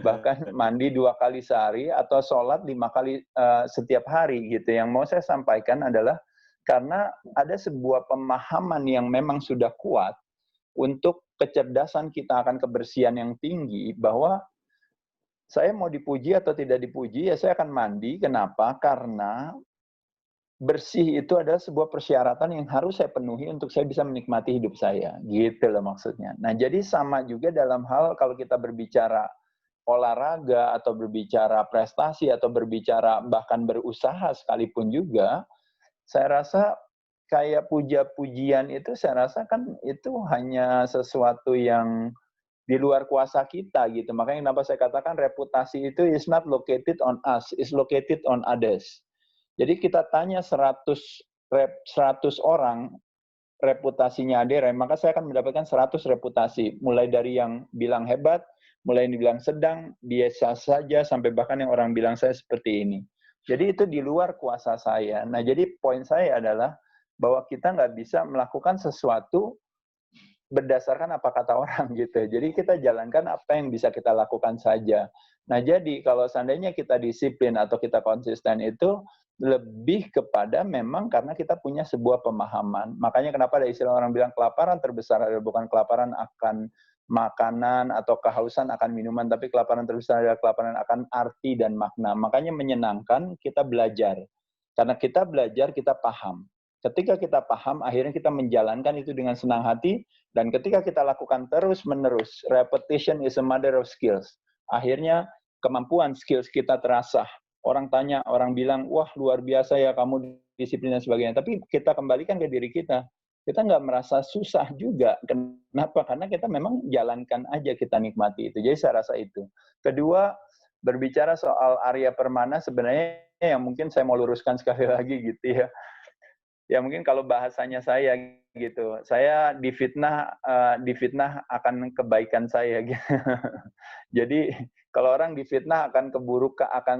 bahkan mandi 2 kali sehari atau sholat 5 kali setiap hari gitu. Yang mau saya sampaikan adalah karena ada sebuah pemahaman yang memang sudah kuat untuk kecerdasan kita akan kebersihan yang tinggi, bahwa saya mau dipuji atau tidak dipuji, ya saya akan mandi. Kenapa? Karena bersih itu adalah sebuah persyaratan yang harus saya penuhi untuk saya bisa menikmati hidup saya. Gitu loh maksudnya. Nah, jadi sama juga dalam hal kalau kita berbicara olahraga atau berbicara prestasi atau berbicara bahkan berusaha sekalipun juga, saya rasa kayak puja-pujian itu saya rasa kan itu hanya sesuatu yang di luar kuasa kita gitu. Makanya kenapa saya katakan reputasi itu is not located on us, is located on others. Jadi kita tanya 100 orang reputasinya Aderai, maka saya akan mendapatkan 100 reputasi. Mulai dari yang bilang hebat, mulai yang bilang sedang, biasa saja, sampai bahkan yang orang bilang saya seperti ini. Jadi itu di luar kuasa saya. Nah, jadi poin saya adalah bahwa kita nggak bisa melakukan sesuatu berdasarkan apa kata orang gitu. Jadi kita jalankan apa yang bisa kita lakukan saja. Nah, jadi kalau seandainya kita disiplin atau kita konsisten itu lebih kepada memang karena kita punya sebuah pemahaman. Makanya kenapa ada istilah orang bilang kelaparan terbesar adalah bukan kelaparan akan makanan atau kehausan akan minuman, tapi kelaparan terbesar adalah kelaparan akan arti dan makna. Makanya menyenangkan kita belajar. Karena kita belajar, kita paham. Ketika kita paham, akhirnya kita menjalankan itu dengan senang hati, dan ketika kita lakukan terus-menerus, repetition is a mother of skills. Akhirnya kemampuan skills kita terasah. Orang tanya, orang bilang, wah luar biasa ya kamu disiplin dan sebagainya. Tapi kita kembalikan ke diri kita. Kita nggak merasa susah juga. Kenapa? Karena kita memang jalankan aja, kita nikmati itu. Jadi saya rasa itu. Kedua, berbicara soal Arya Permana, sebenarnya yang mungkin saya mau luruskan sekali lagi gitu ya. Ya mungkin kalau bahasanya saya gitu, saya difitnah akan kebaikan saya gitu. Jadi kalau orang difitnah akan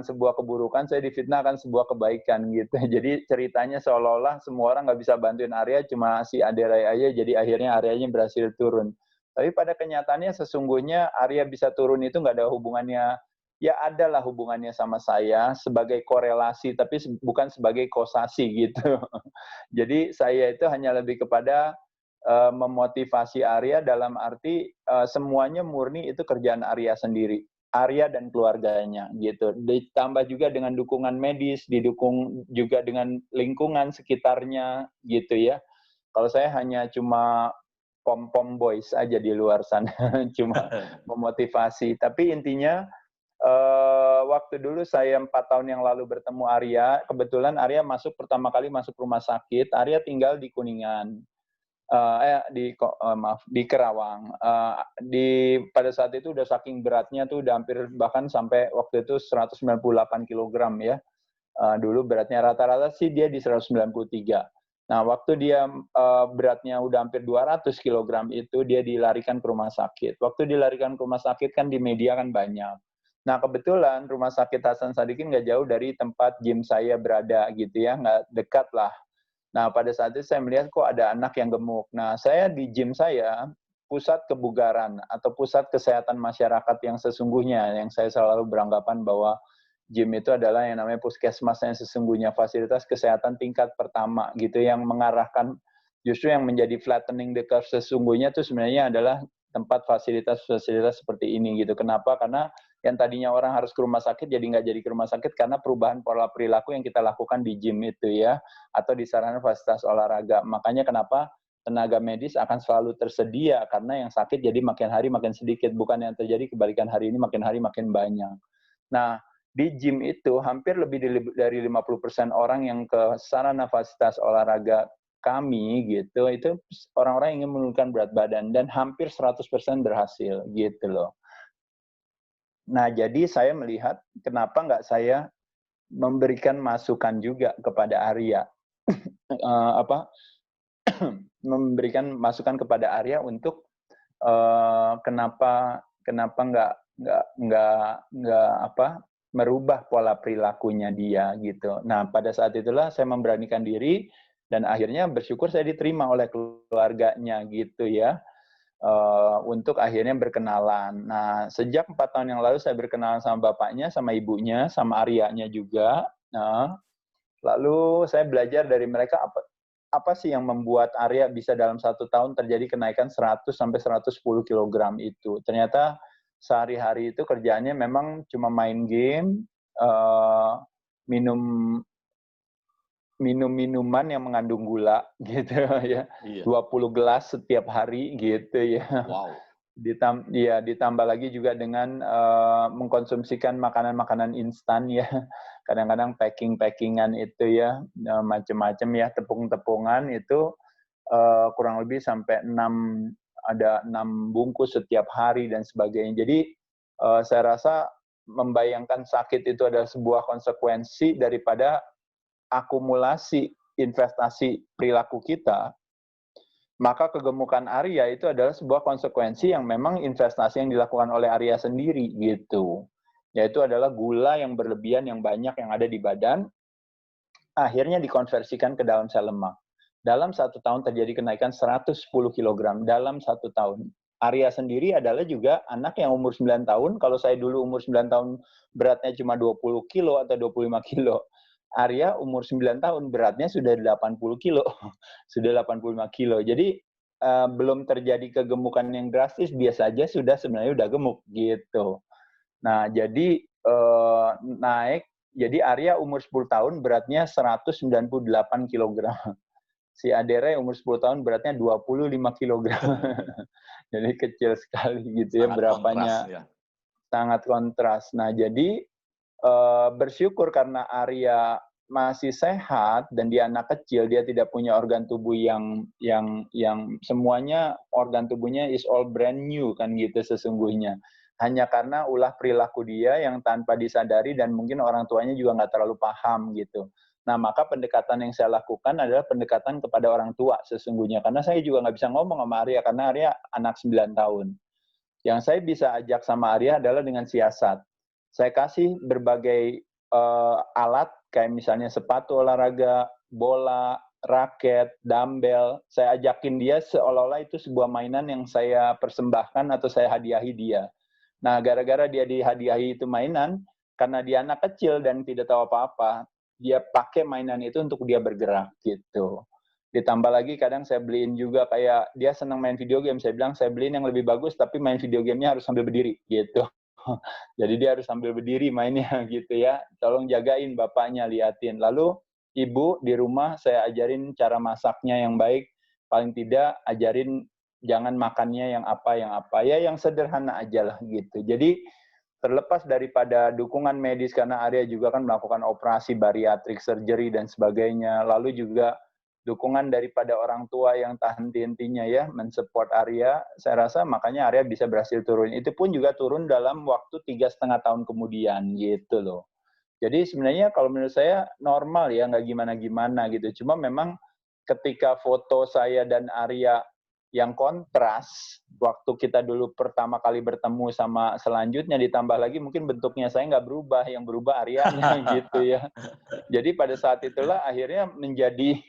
sebuah keburukan, saya difitnah akan sebuah kebaikan gitu. Jadi ceritanya seolah-olah semua orang nggak bisa bantuin Arya, cuma si Aderai aja, jadi akhirnya Aryanya berhasil turun. Tapi pada kenyataannya sesungguhnya Arya bisa turun itu nggak ada hubungannya. Ya adalah hubungannya sama saya sebagai korelasi, tapi bukan sebagai kosasi gitu. Jadi saya itu hanya lebih kepada memotivasi Arya dalam arti semuanya murni itu kerjaan Arya sendiri, Arya dan keluarganya gitu. Ditambah juga dengan dukungan medis, didukung juga dengan lingkungan sekitarnya gitu ya. Kalau saya hanya cuma pom-pom boys aja di luar sana, cuma memotivasi. Tapi intinya waktu dulu saya 4 tahun yang lalu bertemu Arya, kebetulan Arya pertama kali masuk rumah sakit. Arya tinggal di Kuningan, di Kerawang. Pada saat itu udah saking beratnya tuh udah hampir bahkan sampai waktu itu 198 kg ya. Dulu beratnya rata-rata sih dia di 193. Nah, waktu dia beratnya udah hampir 200 kg itu dia dilarikan ke rumah sakit. Waktu dilarikan ke rumah sakit kan di media kan banyak. Nah, kebetulan Rumah Sakit Hasan Sadikin nggak jauh dari tempat gym saya berada gitu ya, nggak dekat lah. Nah, pada saat itu saya melihat kok ada anak yang gemuk. Nah, saya di gym saya, pusat kebugaran atau pusat kesehatan masyarakat yang sesungguhnya, yang saya selalu beranggapan bahwa gym itu adalah yang namanya puskesmas yang sesungguhnya, fasilitas kesehatan tingkat pertama gitu, yang mengarahkan justru yang menjadi flattening the curve sesungguhnya itu sebenarnya adalah tempat fasilitas-fasilitas seperti ini gitu. Kenapa? Karena yang tadinya orang harus ke rumah sakit jadi nggak jadi ke rumah sakit karena perubahan pola perilaku yang kita lakukan di gym itu ya, atau di sarana fasilitas olahraga. Makanya kenapa tenaga medis akan selalu tersedia, karena yang sakit jadi makin hari makin sedikit, bukan yang terjadi kebalikan, hari ini makin hari makin banyak. Nah, di gym itu hampir lebih dari 50% orang yang ke sarana fasilitas olahraga kami gitu, itu orang-orang yang ingin menurunkan berat badan, dan hampir 100% berhasil gitu loh. Nah, jadi saya melihat kenapa nggak saya memberikan masukan juga kepada Arya, memberikan masukan kepada Arya untuk kenapa nggak merubah pola perilakunya dia gitu. Nah, pada saat itulah saya memberanikan diri dan akhirnya bersyukur saya diterima oleh keluarganya gitu ya. Untuk akhirnya berkenalan. Nah, sejak 4 tahun yang lalu saya berkenalan sama bapaknya, sama ibunya, sama Aryanya juga. Nah, lalu saya belajar dari mereka apa sih yang membuat Arya bisa dalam 1 tahun terjadi kenaikan 100 sampai 110 kg itu. Ternyata sehari-hari itu kerjaannya memang cuma main game, minum-minuman yang mengandung gula gitu ya. Iya. 20 gelas setiap hari gitu ya. Wow. Ditambah lagi juga dengan mengkonsumsikan makanan-makanan instan ya. Kadang-kadang packing-packingan itu ya, macam-macam ya, tepung-tepungan itu kurang lebih sampai 6 bungkus setiap hari dan sebagainya. Jadi saya rasa membayangkan sakit itu adalah sebuah konsekuensi daripada akumulasi investasi perilaku kita, maka kegemukan Arya itu adalah sebuah konsekuensi yang memang investasi yang dilakukan oleh Arya sendiri gitu. Yaitu adalah gula yang berlebihan yang banyak yang ada di badan, akhirnya dikonversikan ke dalam sel lemak. Dalam 1 tahun terjadi kenaikan 110 kg dalam 1 tahun. Arya sendiri adalah juga anak yang umur 9 tahun, kalau saya dulu umur 9 tahun beratnya cuma 20 kilo atau 25 kilo. Arya umur 9 tahun beratnya sudah 80 kilo, sudah 85 kilo. Jadi belum terjadi kegemukan yang drastis, dia saja sudah sebenarnya udah gemuk gitu. Nah, jadi naik, jadi Arya umur 10 tahun beratnya 198 kg. Si Adera umur 10 tahun beratnya 25 kilogram. Jadi kecil sekali gitu ya, Sangat berapanya kontras, ya. sangat kontras. Nah, jadi bersyukur karena Arya masih sehat dan dia anak kecil, dia tidak punya organ tubuh yang semuanya organ tubuhnya is all brand new kan gitu sesungguhnya. Hanya karena ulah perilaku dia yang tanpa disadari dan mungkin orang tuanya juga nggak terlalu paham gitu. Nah, maka pendekatan yang saya lakukan adalah pendekatan kepada orang tua sesungguhnya. Karena saya juga nggak bisa ngomong sama Arya, karena Arya anak 9 tahun. Yang saya bisa ajak sama Arya adalah dengan siasat. Saya kasih berbagai alat, kayak misalnya sepatu olahraga, bola, raket, dumbbell. Saya ajakin dia seolah-olah itu sebuah mainan yang saya persembahkan atau saya hadiahi dia. Nah, gara-gara dia dihadiahi itu mainan, karena dia anak kecil dan tidak tahu apa-apa, dia pakai mainan itu untuk dia bergerak gitu. Ditambah lagi kadang saya beliin juga kayak dia senang main video game, saya bilang saya beliin yang lebih bagus tapi main video gamenya harus sambil berdiri gitu. Jadi dia harus sambil berdiri mainnya gitu ya. Tolong jagain bapaknya, liatin. Lalu ibu di rumah saya ajarin cara masaknya yang baik, paling tidak ajarin jangan makannya yang apa ya, yang sederhana aja lah gitu. Jadi terlepas daripada dukungan medis, karena Arya juga kan melakukan operasi bariatrik, surgery, dan sebagainya. Lalu juga dukungan daripada orang tua yang tak henti-hentinya ya, mensupport Arya, saya rasa makanya Arya bisa berhasil turun. Itu pun juga turun dalam waktu 3,5 tahun kemudian, gitu loh. Jadi sebenarnya kalau menurut saya normal ya, nggak gimana-gimana gitu. Cuma memang ketika foto saya dan Arya yang kontras, waktu kita dulu pertama kali bertemu sama selanjutnya, ditambah lagi mungkin bentuknya saya nggak berubah, yang berubah Aryanya gitu ya. Jadi pada saat itulah akhirnya menjadi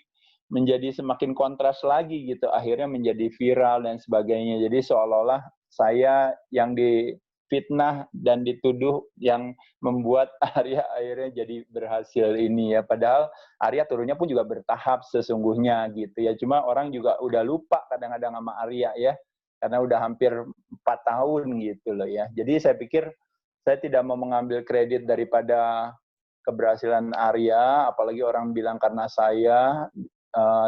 semakin kontras lagi gitu, akhirnya menjadi viral dan sebagainya. Jadi seolah-olah saya yang difitnah dan dituduh yang membuat Arya akhirnya jadi berhasil ini ya. Padahal Arya turunnya pun juga bertahap sesungguhnya gitu ya. Cuma orang juga udah lupa kadang-kadang sama Arya ya, karena udah hampir 4 tahun gitu loh ya. Jadi saya pikir saya tidak mau mengambil kredit daripada keberhasilan Arya, apalagi orang bilang karena saya.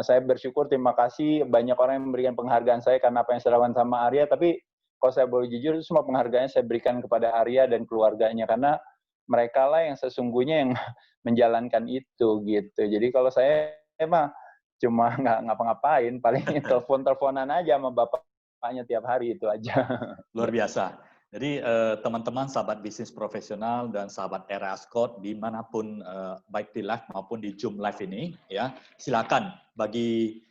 Saya bersyukur, terima kasih banyak orang yang memberikan penghargaan saya karena apa yang saya lakukan sama Arya, tapi kalau saya boleh jujur, semua penghargaannya saya berikan kepada Arya dan keluarganya, karena mereka lah yang sesungguhnya yang menjalankan itu gitu. Jadi kalau saya emang cuma nggak ngapa-ngapain, paling telepon-teleponan aja sama bapaknya tiap hari, itu aja. Luar biasa. Jadi teman-teman sahabat bisnis profesional dan sahabat Era Ascot dimanapun baik di live maupun di Zoom live ini, ya silakan bagi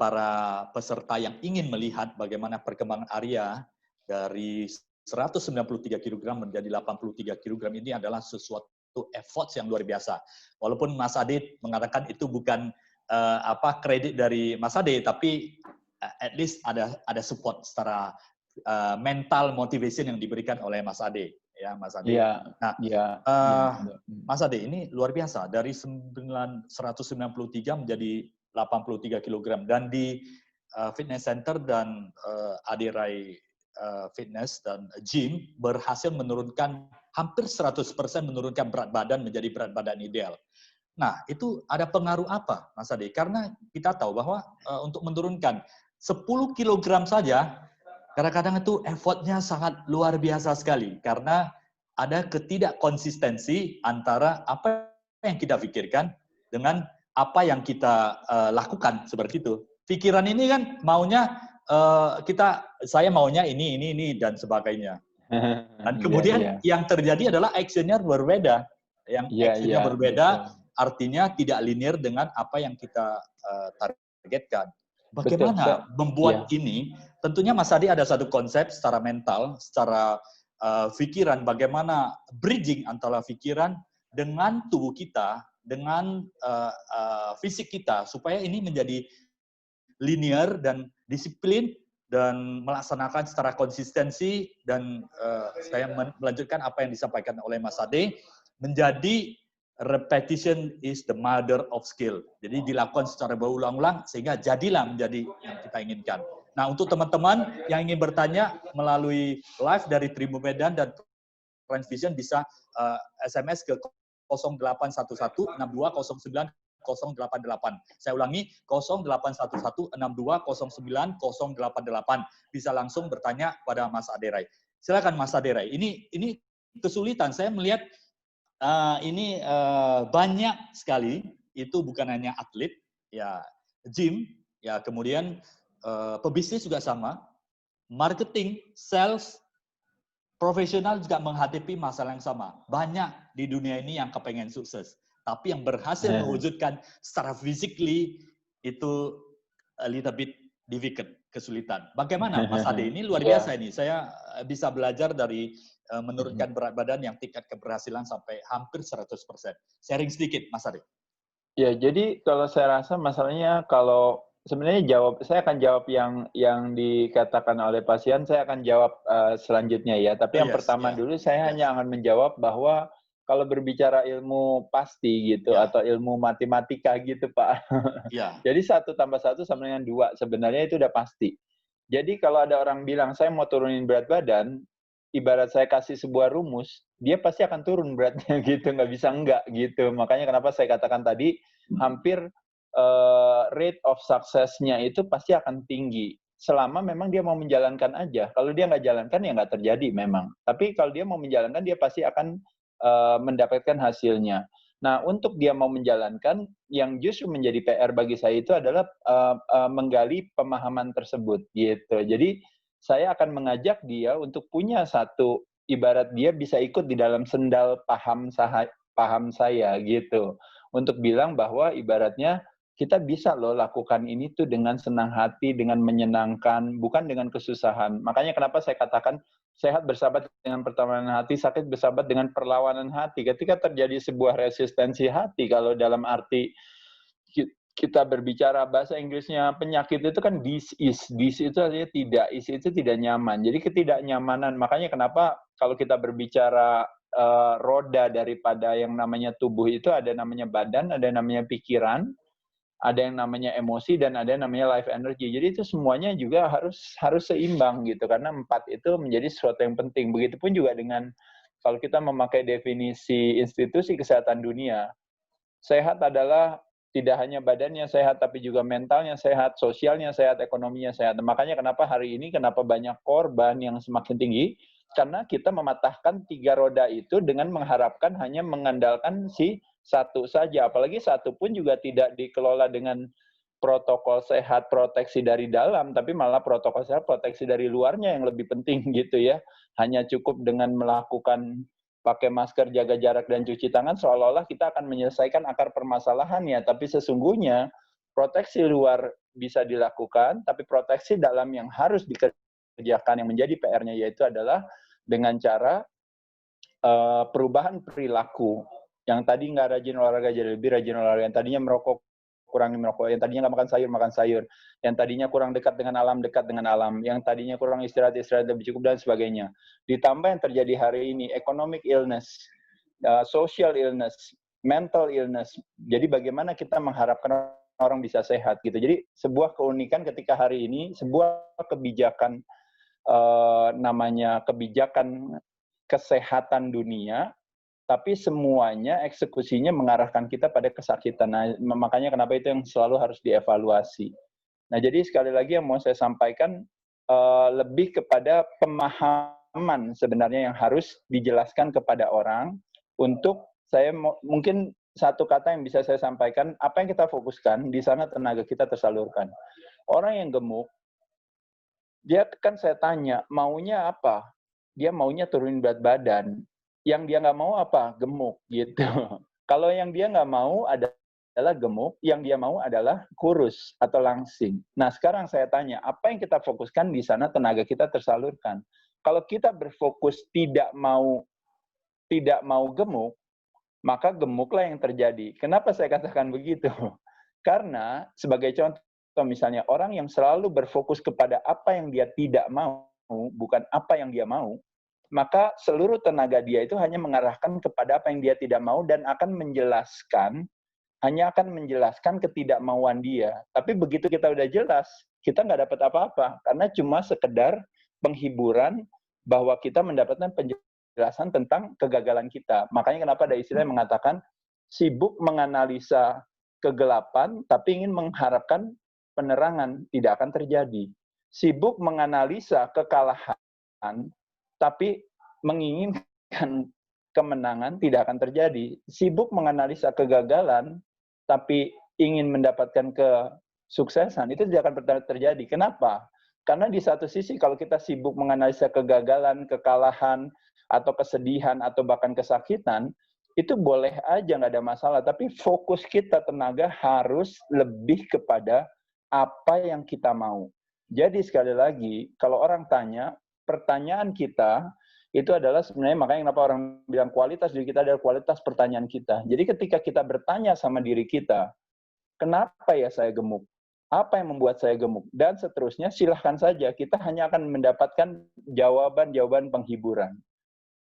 para peserta yang ingin melihat bagaimana perkembangan Arya dari 193 kg menjadi 83 kg ini adalah sesuatu effort yang luar biasa. Walaupun Mas Ade mengatakan itu bukan kredit dari Mas Ade, tapi at least ada support secara mental motivation yang diberikan oleh Mas Ade, ya Mas Ade. Iya. Nah, Iya. Mas Ade ini luar biasa dari 193 menjadi 83 kg dan di fitness center dan Adirai fitness dan gym berhasil menurunkan hampir 100% menurunkan berat badan menjadi berat badan ideal. Nah, itu ada pengaruh apa, Mas Ade? Karena kita tahu bahwa untuk menurunkan 10 kg saja kadang-kadang itu effortnya sangat luar biasa sekali karena ada ketidakkonsistensi antara apa yang kita pikirkan dengan apa yang kita lakukan seperti itu. Pikiran ini kan maunya saya maunya ini dan sebagainya. Dan kemudian yang terjadi adalah actionnya berbeda. Yang actionnya berbeda artinya tidak linear dengan apa yang kita targetkan. Bagaimana membuat ini? Tentunya Mas Adi ada satu konsep secara mental, secara pikiran, bagaimana bridging antara pikiran dengan tubuh kita, dengan fisik kita, supaya ini menjadi linear dan disiplin dan melaksanakan secara konsistensi dan saya melanjutkan apa yang disampaikan oleh Mas Ade, menjadi repetition is the mother of skill. Jadi dilakukan secara berulang-ulang sehingga jadilah menjadi yang kita inginkan. Nah, untuk teman-teman yang ingin bertanya melalui live dari Trimo Medan dan Transvision bisa SMS ke 0811 6209 Saya ulangi, 0811620908. Bisa langsung bertanya pada Mas Aderai. Silakan Mas Aderai. Ini kesulitan. Saya melihat ini banyak sekali. Itu bukan hanya atlet, ya gym, ya kemudian pebisnis juga sama, marketing, sales, profesional juga menghadapi masalah yang sama. Banyak di dunia ini yang kepengen sukses, tapi yang berhasil mewujudkan secara physically itu a little bit difficult, kesulitan. Bagaimana Mas Ade? Ini luar biasa ini. Saya bisa belajar dari menurunkan berat badan yang tingkat keberhasilan sampai hampir 100%. Sharing sedikit, Mas Ade. Ya, jadi kalau saya rasa masalahnya kalau sebenarnya saya akan jawab yang dikatakan oleh pasien, saya akan jawab selanjutnya ya. Tapi yang pertama dulu saya hanya akan menjawab bahwa kalau berbicara ilmu pasti gitu atau ilmu matematika gitu Pak. Jadi 1 tambah 1 sama dengan 2 sebenarnya itu udah pasti. Jadi kalau ada orang bilang saya mau turunin berat badan, ibarat saya kasih sebuah rumus, dia pasti akan turun beratnya gitu, nggak bisa enggak gitu. Makanya kenapa saya katakan tadi, hampir rate of success-nya itu pasti akan tinggi. Selama memang dia mau menjalankan aja. Kalau dia nggak jalankan, ya nggak terjadi memang. Tapi kalau dia mau menjalankan, dia pasti akan mendapatkan hasilnya. Nah, untuk dia mau menjalankan, yang justru menjadi PR bagi saya itu adalah menggali pemahaman tersebut gitu. Jadi, saya akan mengajak dia untuk punya satu, ibarat dia bisa ikut di dalam sendal paham saya gitu. Untuk bilang bahwa ibaratnya kita bisa loh lakukan ini tuh dengan senang hati, dengan menyenangkan, bukan dengan kesusahan. Makanya kenapa saya katakan sehat bersahabat dengan perlawanan hati, sakit bersahabat dengan perlawanan hati. Ketika terjadi sebuah resistensi hati, kalau dalam arti kita berbicara bahasa Inggrisnya penyakit itu kan dis itu artinya tidak, itu tidak nyaman. Jadi ketidaknyamanan. Makanya kenapa kalau kita berbicara roda daripada yang namanya tubuh itu ada namanya badan, ada namanya pikiran, ada yang namanya emosi, dan ada yang namanya life energy. Jadi itu semuanya juga harus seimbang gitu, karena 4 itu menjadi sesuatu yang penting. Begitupun juga dengan kalau kita memakai definisi institusi kesehatan dunia, sehat adalah tidak hanya badannya sehat, tapi juga mentalnya sehat, sosialnya sehat, ekonominya sehat. Makanya kenapa hari ini, kenapa banyak korban yang semakin tinggi, karena kita mematahkan 3 roda itu dengan mengharapkan hanya mengandalkan si satu saja. Apalagi satu pun juga tidak dikelola dengan protokol sehat, proteksi dari dalam, tapi malah protokol sehat, proteksi dari luarnya yang lebih penting gitu ya. Hanya cukup dengan melakukan pakai masker, jaga jarak, dan cuci tangan, seolah-olah kita akan menyelesaikan akar permasalahannya. Tapi sesungguhnya proteksi luar bisa dilakukan, tapi proteksi dalam yang harus dikerjakan yang menjadi PR-nya yaitu adalah dengan cara perubahan perilaku. Yang tadi nggak rajin olahraga jadi lebih rajin olahraga, yang tadinya merokok kurangi merokok, yang tadinya nggak makan sayur, yang tadinya kurang dekat dengan alam, yang tadinya kurang istirahat lebih cukup, dan sebagainya. Ditambah yang terjadi hari ini, economic illness, social illness, mental illness. Jadi bagaimana kita mengharapkan orang bisa sehat gitu. Jadi sebuah keunikan ketika hari ini, sebuah kebijakan namanya kebijakan kesehatan dunia, tapi semuanya eksekusinya mengarahkan kita pada kesakitan. Nah, makanya kenapa itu yang selalu harus dievaluasi. Nah, jadi sekali lagi yang mau saya sampaikan lebih kepada pemahaman sebenarnya yang harus dijelaskan kepada orang. Untuk saya mungkin satu kata yang bisa saya sampaikan, apa yang kita fokuskan, di sana tenaga kita tersalurkan. Orang yang gemuk, dia kan saya tanya, maunya apa? Dia maunya turunin berat badan. Yang dia nggak mau apa? Gemuk gitu. Kalau yang dia nggak mau adalah gemuk, yang dia mau adalah kurus atau langsing. Nah, sekarang saya tanya, apa yang kita fokuskan di sana tenaga kita tersalurkan. Kalau kita berfokus tidak mau gemuk, maka gemuklah yang terjadi. Kenapa saya katakan begitu? Karena sebagai contoh misalnya orang yang selalu berfokus kepada apa yang dia tidak mau, bukan apa yang dia mau, maka seluruh tenaga dia itu hanya mengarahkan kepada apa yang dia tidak mau dan akan menjelaskan ketidakmauan dia. Tapi begitu kita udah jelas, kita nggak dapat apa-apa. Karena cuma sekedar penghiburan bahwa kita mendapatkan penjelasan tentang kegagalan kita. Makanya kenapa ada istilah yang mengatakan sibuk menganalisa kegelapan, tapi ingin mengharapkan penerangan, tidak akan terjadi. Sibuk menganalisa kekalahan, tapi menginginkan kemenangan, tidak akan terjadi. Sibuk menganalisa kegagalan, tapi ingin mendapatkan kesuksesan, itu tidak akan terjadi. Kenapa? Karena di satu sisi kalau kita sibuk menganalisa kegagalan, kekalahan, atau kesedihan, atau bahkan kesakitan, itu boleh aja, nggak ada masalah. Tapi fokus kita, tenaga harus lebih kepada apa yang kita mau. Jadi sekali lagi, kalau orang tanya, pertanyaan kita itu adalah sebenarnya, makanya kenapa orang bilang kualitas diri kita adalah kualitas pertanyaan kita. Jadi ketika kita bertanya sama diri kita, kenapa ya saya gemuk? Apa yang membuat saya gemuk? Dan seterusnya, silahkan saja. Kita hanya akan mendapatkan jawaban-jawaban penghiburan.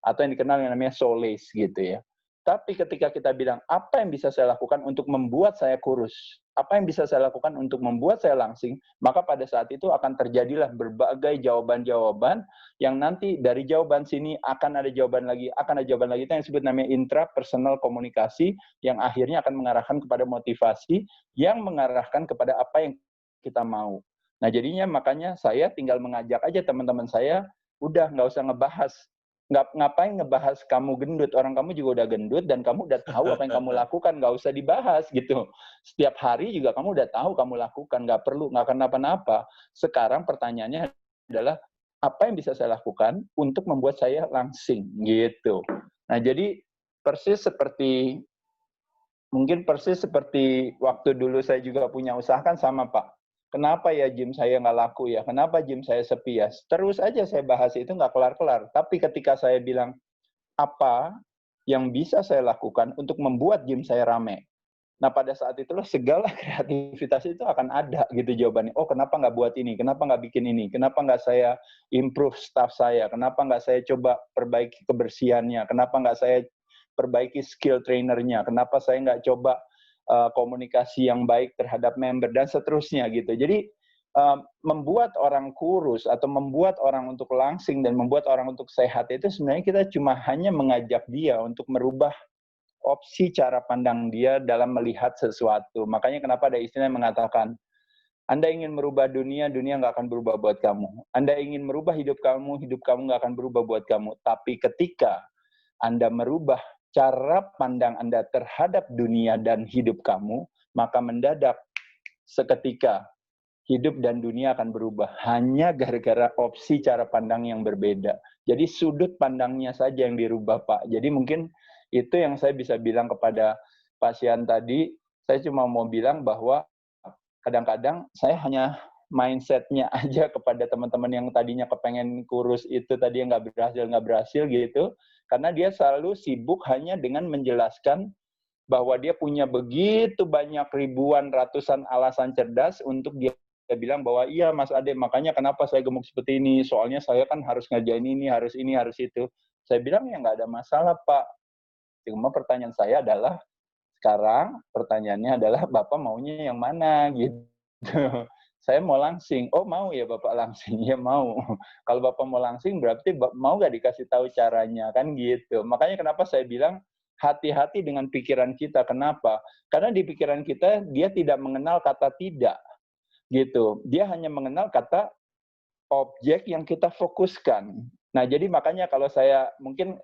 Atau yang dikenal yang namanya solace gitu ya. Tapi ketika kita bilang, apa yang bisa saya lakukan untuk membuat saya kurus? Apa yang bisa saya lakukan untuk membuat saya langsing? Maka pada saat itu akan terjadilah berbagai jawaban-jawaban yang nanti dari jawaban sini akan ada jawaban lagi, akan ada jawaban lagi. Itu yang disebut namanya intrapersonal komunikasi yang akhirnya akan mengarahkan kepada motivasi yang mengarahkan kepada apa yang kita mau. Nah jadinya makanya saya tinggal mengajak aja teman-teman saya, udah nggak usah ngebahas. Ngapain ngebahas kamu gendut, orang kamu juga udah gendut dan kamu udah tahu apa yang kamu lakukan, nggak usah dibahas gitu. Setiap hari juga kamu udah tahu kamu lakukan, nggak perlu, nggak kenapa-napa. Sekarang pertanyaannya adalah, apa yang bisa saya lakukan untuk membuat saya langsing gitu. Nah jadi mungkin persis seperti waktu dulu saya juga punya usaha kan sama Pak. Kenapa ya gym saya nggak laku ya? Kenapa gym saya sepi ya? Terus aja saya bahas itu nggak kelar-kelar. Tapi ketika saya bilang, apa yang bisa saya lakukan untuk membuat gym saya rame? Nah pada saat itulah segala kreativitas itu akan ada gitu jawabannya. Oh kenapa nggak buat ini? Kenapa nggak bikin ini? Kenapa nggak saya improve staff saya? Kenapa nggak saya coba perbaiki kebersihannya? Kenapa nggak saya perbaiki skill trainernya? Kenapa saya nggak coba komunikasi yang baik terhadap member dan seterusnya gitu. Jadi membuat orang kurus atau membuat orang untuk langsing dan membuat orang untuk sehat itu sebenarnya kita cuma hanya mengajak dia untuk merubah opsi cara pandang dia dalam melihat sesuatu. Makanya kenapa ada istilah yang mengatakan, Anda ingin merubah dunia, dunia nggak akan berubah buat kamu. Anda ingin merubah hidup kamu nggak akan berubah buat kamu. Tapi ketika Anda merubah cara pandang Anda terhadap dunia dan hidup kamu, maka mendadak seketika hidup dan dunia akan berubah. Hanya gara-gara opsi cara pandang yang berbeda. Jadi sudut pandangnya saja yang dirubah, Pak. Jadi mungkin itu yang saya bisa bilang kepada pasien tadi. Saya cuma mau bilang bahwa kadang-kadang saya hanya mindset-nya aja kepada teman-teman yang tadinya kepengen kurus itu tadi yang nggak berhasil gitu. Karena dia selalu sibuk hanya dengan menjelaskan bahwa dia punya begitu banyak ribuan, ratusan alasan cerdas untuk dia bilang bahwa iya Mas Ade, makanya kenapa saya gemuk seperti ini, soalnya saya kan harus ngerjain ini, harus itu. Saya bilang ya nggak ada masalah Pak. Cuma pertanyaan saya adalah, sekarang pertanyaannya adalah Bapak maunya yang mana gitu. Saya mau langsing. Oh mau ya Bapak langsing? Ya mau. Kalau Bapak mau langsing berarti mau nggak dikasih tahu caranya kan gitu. Makanya kenapa saya bilang hati-hati dengan pikiran kita. Kenapa? Karena di pikiran kita dia tidak mengenal kata tidak gitu. Dia hanya mengenal kata objek yang kita fokuskan. Nah, jadi makanya kalau saya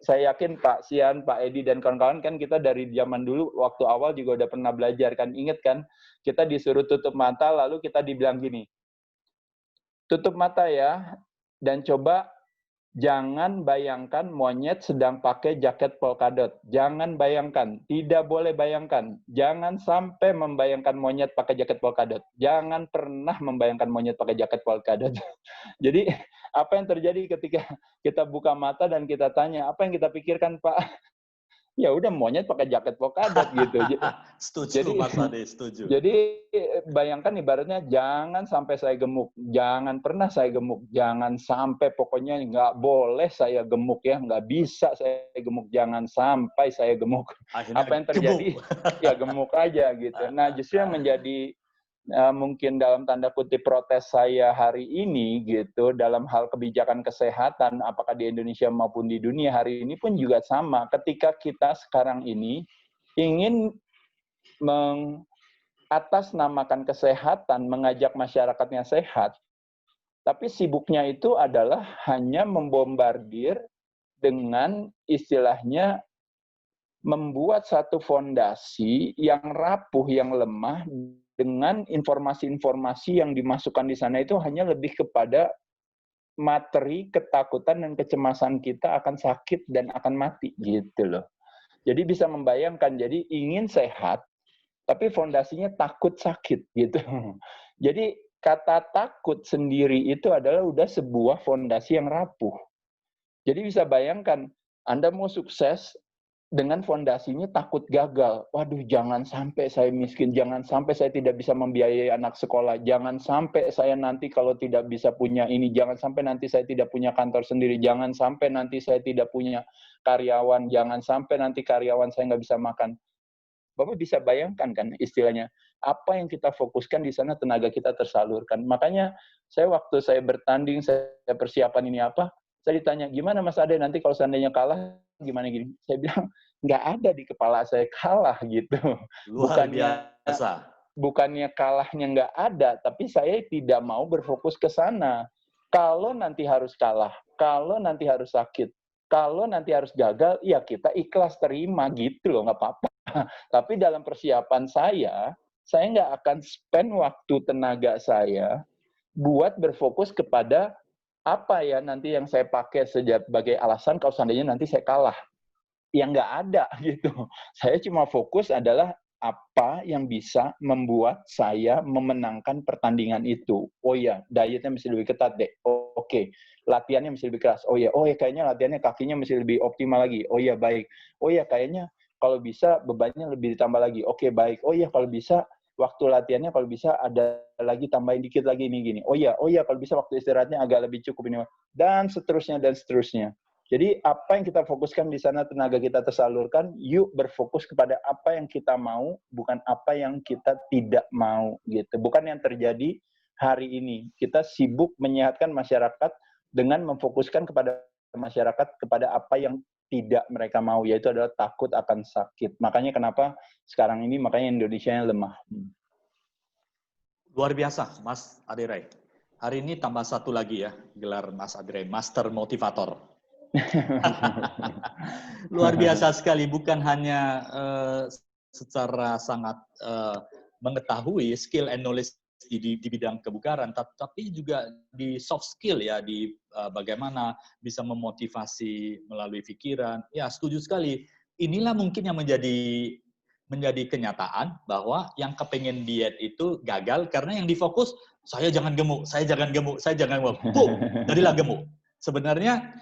yakin Pak Sian, Pak Edi, dan kawan-kawan kan kita dari zaman dulu, waktu awal juga udah pernah belajar kan, inget kan, kita disuruh tutup mata, lalu kita dibilang gini, tutup mata ya, dan coba jangan bayangkan monyet sedang pakai jaket polkadot. Jangan bayangkan, tidak boleh bayangkan. Jangan sampai membayangkan monyet pakai jaket polkadot. Jangan pernah membayangkan monyet pakai jaket polkadot. Jadi, apa yang terjadi ketika kita buka mata dan kita tanya, apa yang kita pikirkan, Pak? Ya udah monyet pakai jaket polkadot gitu. Setuju Mas Ade, setuju. Jadi bayangkan ibaratnya jangan sampai saya gemuk, jangan pernah saya gemuk, jangan sampai pokoknya nggak boleh saya gemuk ya, nggak bisa saya gemuk, jangan sampai saya gemuk. Akhirnya apa yang terjadi? Gemuk. Ya gemuk aja gitu. Nah justru yang menjadi mungkin dalam tanda kutip protes saya hari ini gitu dalam hal kebijakan kesehatan apakah di Indonesia maupun di dunia hari ini pun juga sama. Ketika kita sekarang ini ingin mengatasnamakan kesehatan, mengajak masyarakatnya sehat, tapi sibuknya itu adalah hanya membombardir dengan istilahnya membuat satu fondasi yang rapuh, yang lemah, dengan informasi-informasi yang dimasukkan di sana itu hanya lebih kepada materi, ketakutan, dan kecemasan kita akan sakit dan akan mati, gitu loh. Jadi bisa membayangkan, jadi ingin sehat, tapi fondasinya takut sakit, gitu. Jadi kata takut sendiri itu adalah udah sebuah fondasi yang rapuh. Jadi bisa bayangkan, Anda mau sukses dengan fondasinya takut gagal. Waduh, jangan sampai saya miskin, jangan sampai saya tidak bisa membiayai anak sekolah, jangan sampai saya nanti kalau tidak bisa punya ini, jangan sampai nanti saya tidak punya kantor sendiri, jangan sampai nanti saya tidak punya karyawan, jangan sampai nanti karyawan saya nggak bisa makan. Bapak bisa bayangkan kan istilahnya, apa yang kita fokuskan di sana tenaga kita tersalurkan. Makanya waktu saya bertanding, saya persiapan ini apa, saya ditanya, gimana Mas Ade nanti kalau seandainya kalah, gimana gini? Saya bilang, nggak ada di kepala saya kalah gitu. Luar biasa. Bukannya kalahnya nggak ada, tapi saya tidak mau berfokus ke sana. Kalau nanti harus kalah, kalau nanti harus sakit, kalau nanti harus gagal, ya kita ikhlas terima gitu loh, nggak apa-apa. Tapi dalam persiapan saya nggak akan spend waktu tenaga saya buat berfokus kepada apa ya nanti yang saya pakai sebagai alasan kalau seandainya nanti saya kalah. Yang nggak ada gitu. Saya cuma fokus adalah apa yang bisa membuat saya memenangkan pertandingan itu. Oh ya, dietnya mesti lebih ketat deh. Oke. Latihannya mesti lebih keras. Oh ya, kayaknya latihannya kakinya mesti lebih optimal lagi. Oh ya, baik. Oh ya, kayaknya kalau bisa bebannya lebih ditambah lagi. Oke, baik. Oh ya, kalau bisa waktu latihannya kalau bisa ada lagi tambahin dikit lagi ini gini. Oh ya, kalau bisa waktu istirahatnya agak lebih cukup ini. Dan seterusnya dan seterusnya. Jadi apa yang kita fokuskan di sana tenaga kita tersalurkan, yuk berfokus kepada apa yang kita mau, bukan apa yang kita tidak mau gitu. Bukan yang terjadi hari ini. Kita sibuk menyehatkan masyarakat dengan memfokuskan kepada masyarakat kepada apa yang tidak mereka mau, yaitu adalah takut akan sakit. Makanya kenapa sekarang ini Indonesia yang lemah. Luar biasa, Mas Adirai. Hari ini tambah satu lagi ya, gelar Mas Adirai, Master Motivator. Luar biasa sekali, bukan hanya secara sangat mengetahui skill and knowledge di bidang kebugaran, tapi juga di soft skill ya, di bagaimana bisa memotivasi melalui pikiran. Ya, setuju sekali. Inilah mungkin yang menjadi kenyataan bahwa yang kepengen diet itu gagal karena yang difokus, saya jangan gemuk, saya jangan gemuk, saya jangan gemuk. Boom, jadilah gemuk. Sebenarnya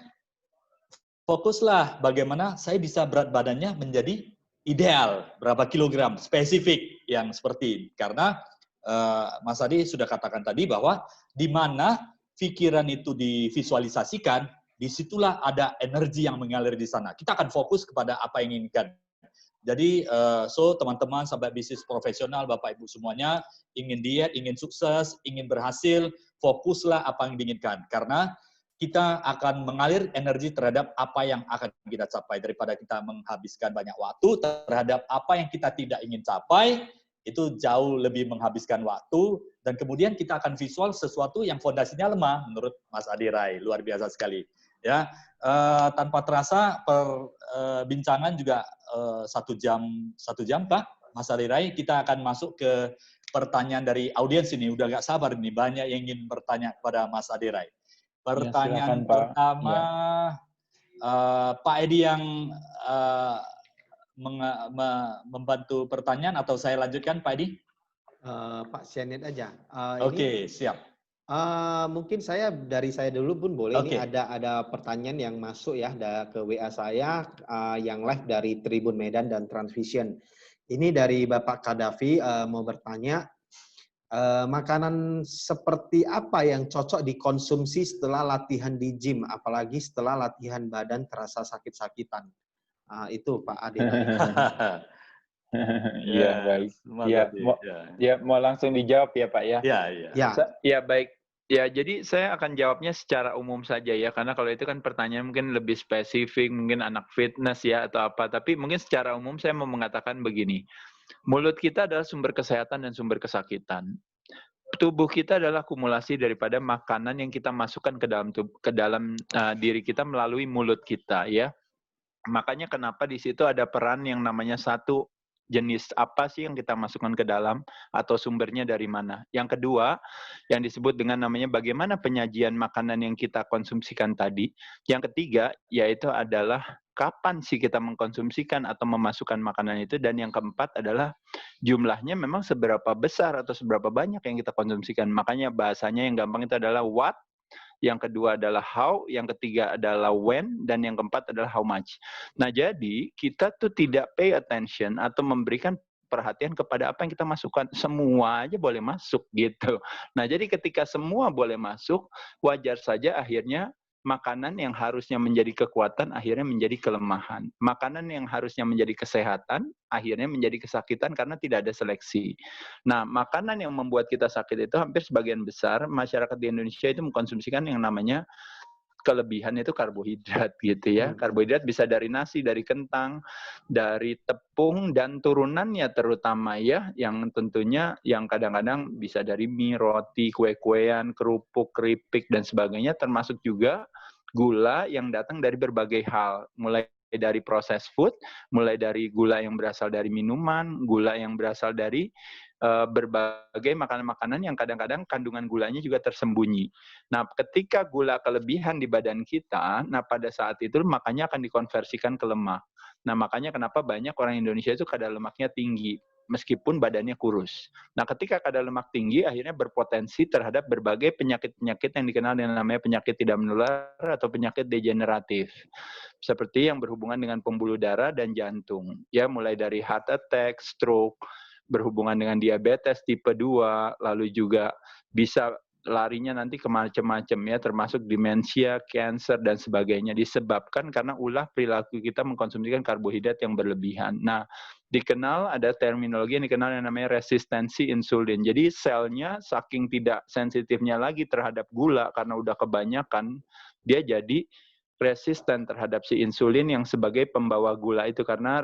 fokuslah bagaimana saya bisa berat badannya menjadi ideal, berapa kilogram, spesifik yang seperti ini. Karena Mas Adi sudah katakan tadi bahwa di mana pikiran itu divisualisasikan, disitulah ada energi yang mengalir di sana. Kita akan fokus kepada apa yang inginkan. Jadi, teman-teman, sahabat bisnis profesional, Bapak Ibu semuanya, ingin diet, ingin sukses, ingin berhasil, fokuslah apa yang diinginkan. Karena kita akan mengalir energi terhadap apa yang akan kita capai. Daripada kita menghabiskan banyak waktu terhadap apa yang kita tidak ingin capai, itu jauh lebih menghabiskan waktu, dan kemudian kita akan visual sesuatu yang fondasinya lemah, menurut Mas Adirai. Luar biasa sekali. Ya, tanpa terasa perbincangan juga 1 jam kah, Mas Adirai? Kita akan masuk ke pertanyaan dari audiens ini. Udah gak sabar nih, banyak yang ingin bertanya kepada Mas Adirai. Pertanyaan silakan, Pak. pertama, Pak Edi yang membantu pertanyaan, atau saya lanjutkan, Pak Edi? Pak Sianet aja. Oke, siap. Mungkin dari saya dulu pun boleh. Oke. Ini ada pertanyaan yang masuk ya ke WA saya yang live dari Tribun Medan dan Transvision. Ini dari Bapak Kadafi mau bertanya, makanan seperti apa yang cocok dikonsumsi setelah latihan di gym, apalagi setelah latihan badan terasa sakit-sakitan? Itu Pak Ade. Iya, baik. Ya, mau langsung dijawab ya, Pak ya? Ya, baik. Ya, jadi saya akan jawabnya secara umum saja ya, karena kalau itu kan pertanyaan mungkin lebih spesifik, mungkin anak fitness ya atau apa. Tapi mungkin secara umum saya mau mengatakan begini. Mulut kita adalah sumber kesehatan dan sumber kesakitan. Tubuh kita adalah akumulasi daripada makanan yang kita masukkan ke dalam diri kita melalui mulut kita, ya. Makanya kenapa di situ ada peran yang namanya satu, jenis apa sih yang kita masukkan ke dalam atau sumbernya dari mana. Yang kedua, yang disebut dengan namanya bagaimana penyajian makanan yang kita konsumsikan tadi. Yang ketiga, yaitu adalah kapan sih kita mengkonsumsikan atau memasukkan makanan itu. Dan yang keempat adalah jumlahnya memang seberapa besar atau seberapa banyak yang kita konsumsikan. Makanya bahasanya yang gampang itu adalah what, yang kedua adalah how, yang ketiga adalah when, dan yang keempat adalah how much. Nah, jadi kita tuh tidak pay attention atau memberikan perhatian kepada apa yang kita masukkan. Semua aja boleh masuk gitu. Nah, jadi ketika semua boleh masuk, wajar saja akhirnya makanan yang harusnya menjadi kekuatan akhirnya menjadi kelemahan. Makanan yang harusnya menjadi kesehatan akhirnya menjadi kesakitan karena tidak ada seleksi. Nah, makanan yang membuat kita sakit itu hampir sebagian besar masyarakat di Indonesia itu mengkonsumsikan yang namanya kelebihan itu karbohidrat gitu ya. Karbohidrat bisa dari nasi, dari kentang, dari tepung dan turunannya terutama ya, yang tentunya yang kadang-kadang bisa dari mie, roti, kue-kuean, kerupuk, keripik dan sebagainya, termasuk juga gula yang datang dari berbagai hal, mulai dari proses food, mulai dari gula yang berasal dari minuman, gula yang berasal dari berbagai makanan-makanan yang kadang-kadang kandungan gulanya juga tersembunyi. Nah, ketika gula kelebihan di badan kita, nah pada saat itu makanya akan dikonversikan ke lemak. Nah, makanya kenapa banyak orang Indonesia itu kadar lemaknya tinggi, meskipun badannya kurus. Nah, ketika kadar lemak tinggi, akhirnya berpotensi terhadap berbagai penyakit-penyakit yang dikenal dengan namanya penyakit tidak menular atau penyakit degeneratif. Seperti yang berhubungan dengan pembuluh darah dan jantung. Ya, mulai dari heart attack, stroke, berhubungan dengan diabetes tipe 2, lalu juga bisa larinya nanti ke macam-macam ya, termasuk demensia, cancer, dan sebagainya, disebabkan karena ulah perilaku kita mengkonsumsikan karbohidrat yang berlebihan. Nah, dikenal ada terminologi yang dikenal yang namanya resistensi insulin. Jadi selnya saking tidak sensitifnya lagi terhadap gula karena udah kebanyakan, dia jadi resisten terhadap si insulin yang sebagai pembawa gula itu, karena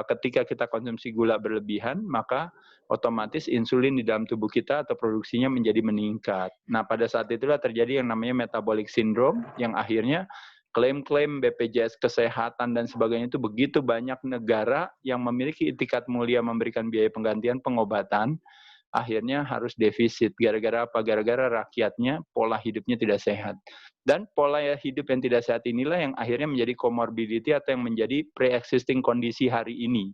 ketika kita konsumsi gula berlebihan maka otomatis insulin di dalam tubuh kita atau produksinya menjadi meningkat. Nah, pada saat itulah terjadi yang namanya metabolic syndrome yang akhirnya klaim-klaim BPJS kesehatan dan sebagainya itu begitu banyak negara yang memiliki itikat mulia memberikan biaya penggantian pengobatan akhirnya harus defisit. Gara-gara apa? Gara-gara rakyatnya pola hidupnya tidak sehat. Dan pola hidup yang tidak sehat inilah yang akhirnya menjadi comorbidity atau yang menjadi pre-existing kondisi hari ini.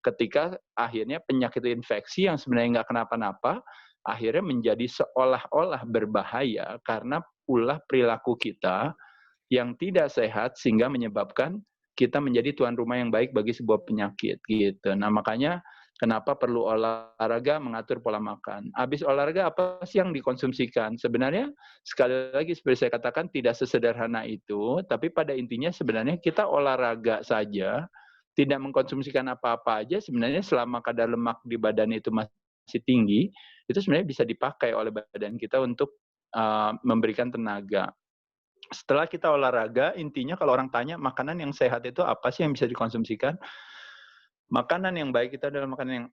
Ketika akhirnya penyakit infeksi yang sebenarnya nggak kenapa-napa, akhirnya menjadi seolah-olah berbahaya karena ulah perilaku kita yang tidak sehat sehingga menyebabkan kita menjadi tuan rumah yang baik bagi sebuah penyakit gitu. Nah, makanya kenapa perlu olahraga, mengatur pola makan. Habis olahraga apa sih yang dikonsumsikan? Sebenarnya sekali lagi seperti saya katakan tidak sesederhana itu, tapi pada intinya sebenarnya kita olahraga saja, tidak mengkonsumsikan apa-apa aja, sebenarnya selama kadar lemak di badan itu masih tinggi, itu sebenarnya bisa dipakai oleh badan kita untuk memberikan tenaga. Setelah kita olahraga, intinya kalau orang tanya makanan yang sehat itu apa sih yang bisa dikonsumsikan? Makanan yang baik itu adalah makanan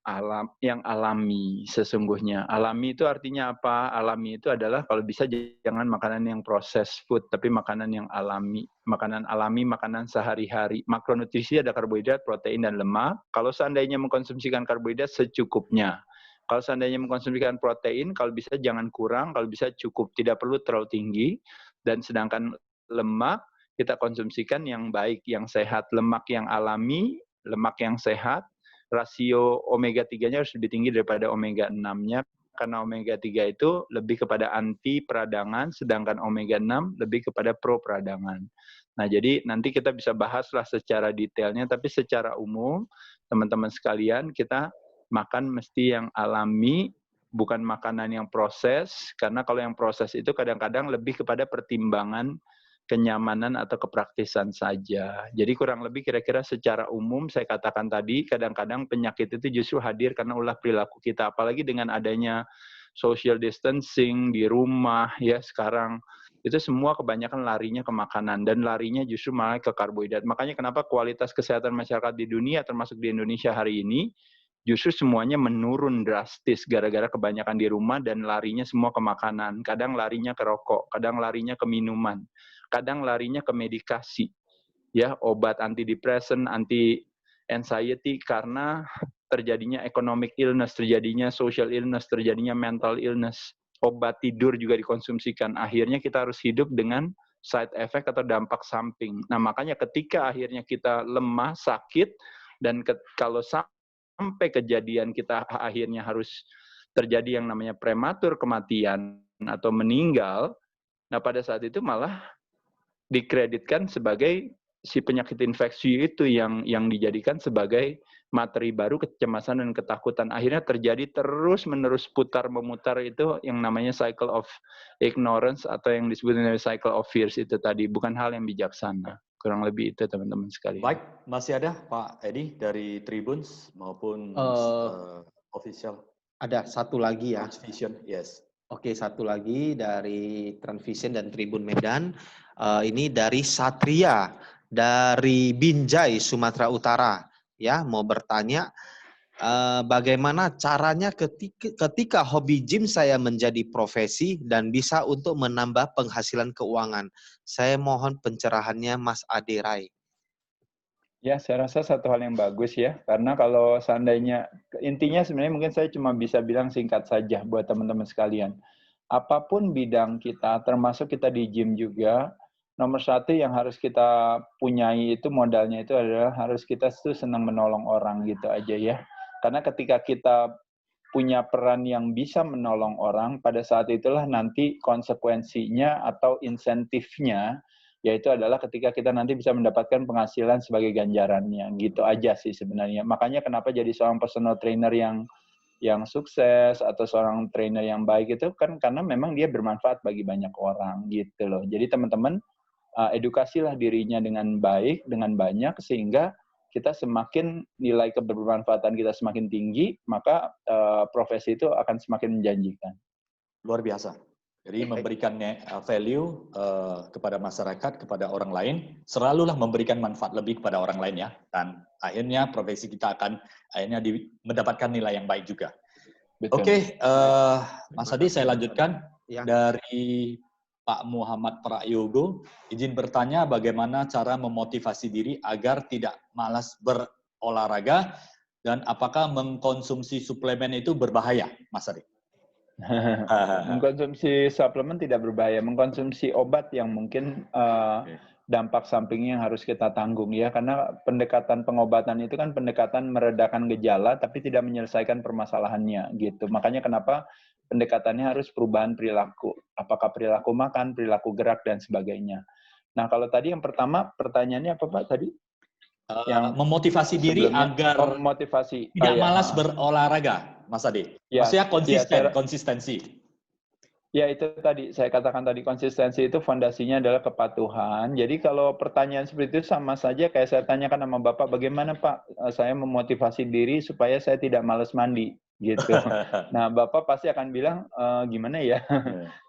yang alami sesungguhnya. Alami itu artinya apa? Alami itu adalah kalau bisa jangan makanan yang processed food, tapi makanan yang alami. Makanan alami, makanan sehari-hari. Makronutrisi ada karbohidrat, protein, dan lemak. Kalau seandainya mengkonsumsikan karbohidrat secukupnya. Kalau seandainya mengkonsumsikan protein, kalau bisa jangan kurang, kalau bisa cukup. Tidak perlu terlalu tinggi. Dan sedangkan lemak, kita konsumsikan yang baik, yang sehat. Lemak yang alami, lemak yang sehat, rasio omega 3-nya harus lebih tinggi daripada omega 6-nya, karena omega 3 itu lebih kepada anti peradangan, sedangkan omega 6 lebih kepada pro peradangan. Nah, jadi nanti kita bisa bahaslah secara detailnya, tapi secara umum, teman-teman sekalian, kita makan mesti yang alami, bukan makanan yang proses, karena kalau yang proses itu kadang-kadang lebih kepada pertimbangan kenyamanan atau kepraktisan saja. Jadi kurang lebih kira-kira secara umum saya katakan tadi, kadang-kadang penyakit itu justru hadir karena ulah perilaku kita. Apalagi dengan adanya social distancing di rumah, ya sekarang itu semua kebanyakan larinya ke makanan dan larinya justru malah ke karbohidrat. Makanya kenapa kualitas kesehatan masyarakat di dunia termasuk di Indonesia hari ini justru semuanya menurun drastis gara-gara kebanyakan di rumah dan larinya semua ke makanan. Kadang larinya ke rokok, kadang larinya ke minuman, kadang larinya ke medikasi. Ya, obat antidepresan, anti anxiety karena terjadinya economic illness, terjadinya social illness, terjadinya mental illness. Obat tidur juga dikonsumsikan. Akhirnya kita harus hidup dengan side effect atau dampak samping. Nah, makanya ketika akhirnya kita lemah, sakit, dan kalau sampai kejadian kita akhirnya harus terjadi yang namanya prematur kematian atau meninggal, nah pada saat itu malah dikreditkan sebagai si penyakit infeksi itu yang dijadikan sebagai materi baru kecemasan dan ketakutan. Akhirnya terjadi terus-menerus putar-memutar itu yang namanya cycle of ignorance atau yang disebut dengan cycle of fears itu tadi. Bukan hal yang bijaksana. Kurang lebih itu teman-teman sekalian. Baik, masih ada Pak Edi dari Tribuns maupun official Ada satu lagi ya. Transvision, yes. Oke, satu lagi dari Transvision dan Tribun Medan. Ini dari Satria, dari Binjai, Sumatera Utara. Ya, mau bertanya, bagaimana caranya ketika hobi gym saya menjadi profesi dan bisa untuk menambah penghasilan keuangan. Saya mohon pencerahannya Mas Ade Rai. Ya, saya rasa satu hal yang bagus ya, karena kalau seandainya, intinya sebenarnya mungkin saya cuma bisa bilang singkat saja buat teman-teman sekalian. Apapun bidang kita, termasuk kita di gym juga, nomor satu yang harus kita punyai itu modalnya itu adalah harus kita tuh senang menolong orang gitu aja ya. Karena ketika kita punya peran yang bisa menolong orang, pada saat itulah nanti konsekuensinya atau insentifnya yaitu adalah ketika kita nanti bisa mendapatkan penghasilan sebagai ganjarannya. Gitu aja sih sebenarnya. Makanya kenapa jadi seorang personal trainer yang sukses atau seorang trainer yang baik itu kan karena memang dia bermanfaat bagi banyak orang gitu loh. Jadi teman-teman edukasilah dirinya dengan baik, dengan banyak sehingga kita semakin nilai kebermanfaatan kita semakin tinggi, maka profesi itu akan semakin menjanjikan. Luar biasa. Jadi memberikan value kepada masyarakat, kepada orang lain, selalulah memberikan manfaat lebih kepada orang lain ya. Dan akhirnya profesi kita akan akhirnya mendapatkan nilai yang baik juga. Oke, Mas Adi saya lanjutkan Ya. dari Pak Muhammad Prayogo. Izin bertanya bagaimana cara memotivasi diri agar tidak malas berolahraga dan apakah mengkonsumsi suplemen itu berbahaya, Mas Adi? Mengkonsumsi suplemen tidak berbahaya, mengkonsumsi obat yang mungkin dampak sampingnya yang harus kita tanggung ya, karena pendekatan pengobatan itu kan pendekatan meredakan gejala tapi tidak menyelesaikan permasalahannya gitu. Makanya kenapa pendekatannya harus perubahan perilaku, apakah perilaku makan, perilaku gerak dan sebagainya. Nah kalau tadi yang pertama pertanyaannya apa Pak tadi? Yang memotivasi diri agar memotivasi tidak malas berolahraga, Mas Adi. Ya, maksudnya konsistensi. Ya itu tadi saya katakan tadi konsistensi itu fondasinya adalah kepatuhan. Jadi kalau pertanyaan seperti itu sama saja kayak saya tanyakan sama Bapak, bagaimana Pak saya memotivasi diri supaya saya tidak malas mandi gitu. Nah Bapak pasti akan bilang gimana ya?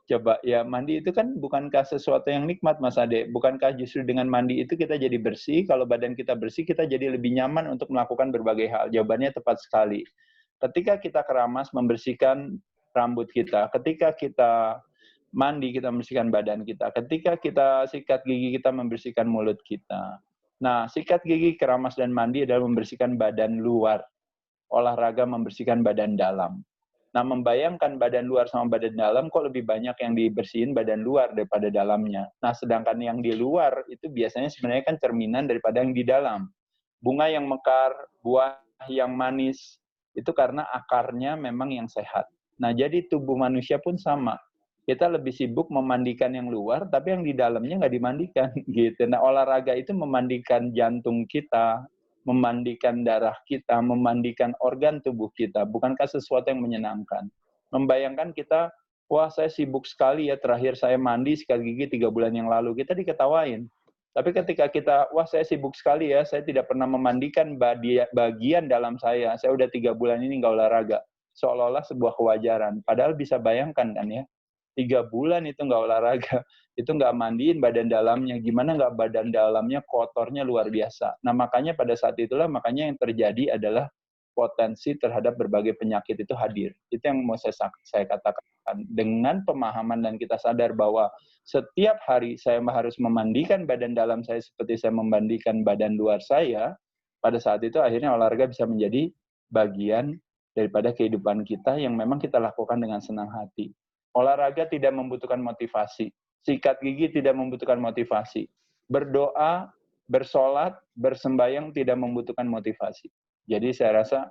Coba ya mandi itu kan bukankah sesuatu yang nikmat Mas Ade? Bukankah justru dengan mandi itu kita jadi bersih? Kalau badan kita bersih kita jadi lebih nyaman untuk melakukan berbagai hal. Jawabannya tepat sekali. Ketika kita keramas membersihkan rambut kita, ketika kita mandi kita membersihkan badan kita, ketika kita sikat gigi kita membersihkan mulut kita. Nah, sikat gigi, keramas dan mandi adalah membersihkan badan luar. Olahraga membersihkan badan dalam. Nah, membayangkan badan luar sama badan dalam kok lebih banyak yang dibersihin badan luar daripada dalamnya. Nah, sedangkan yang di luar itu biasanya sebenarnya kan cerminan daripada yang di dalam. Bunga yang mekar, buah yang manis, itu karena akarnya memang yang sehat. Nah, jadi tubuh manusia pun sama. Kita lebih sibuk memandikan yang luar, tapi yang di dalamnya nggak dimandikan. Gitu. Nah, olahraga itu memandikan jantung kita, memandikan darah kita, memandikan organ tubuh kita. Bukankah sesuatu yang menyenangkan? Membayangkan kita, wah saya sibuk sekali ya, terakhir saya mandi sikat gigi 3 bulan yang lalu. Kita diketawain. Tapi ketika kita, wah saya sibuk sekali ya, saya tidak pernah memandikan bagian dalam saya udah 3 bulan ini nggak olahraga. Seolah-olah sebuah kewajaran. Padahal bisa bayangkan kan ya, 3 bulan itu nggak olahraga, itu nggak mandiin badan dalamnya, gimana nggak badan dalamnya kotornya luar biasa. Nah makanya pada saat itulah, makanya yang terjadi adalah potensi terhadap berbagai penyakit itu hadir. Itu yang mau saya katakan. Dengan pemahaman dan kita sadar bahwa setiap hari saya harus memandikan badan dalam saya seperti saya memandikan badan luar saya, pada saat itu akhirnya olahraga bisa menjadi bagian daripada kehidupan kita yang memang kita lakukan dengan senang hati. Olahraga tidak membutuhkan motivasi. Sikat gigi tidak membutuhkan motivasi. Berdoa, bersolat, bersembayang tidak membutuhkan motivasi. Jadi saya rasa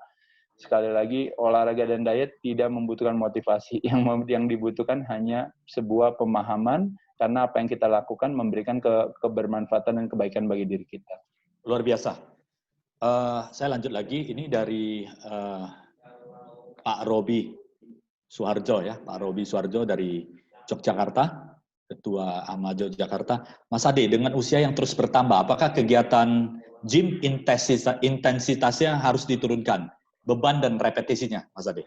sekali lagi olahraga dan diet tidak membutuhkan motivasi. Yang dibutuhkan hanya sebuah pemahaman karena apa yang kita lakukan memberikan kebermanfaatan dan kebaikan bagi diri kita. Luar biasa. Saya lanjut lagi. Ini dari Pak Robi Suharjo ya, Pak Robi Suharjo dari Yogyakarta, Ketua AMA Yogyakarta. Mas Ade, dengan usia yang terus bertambah, apakah kegiatan gym intensitasnya harus diturunkan? Beban dan repetisinya, Mas Ade.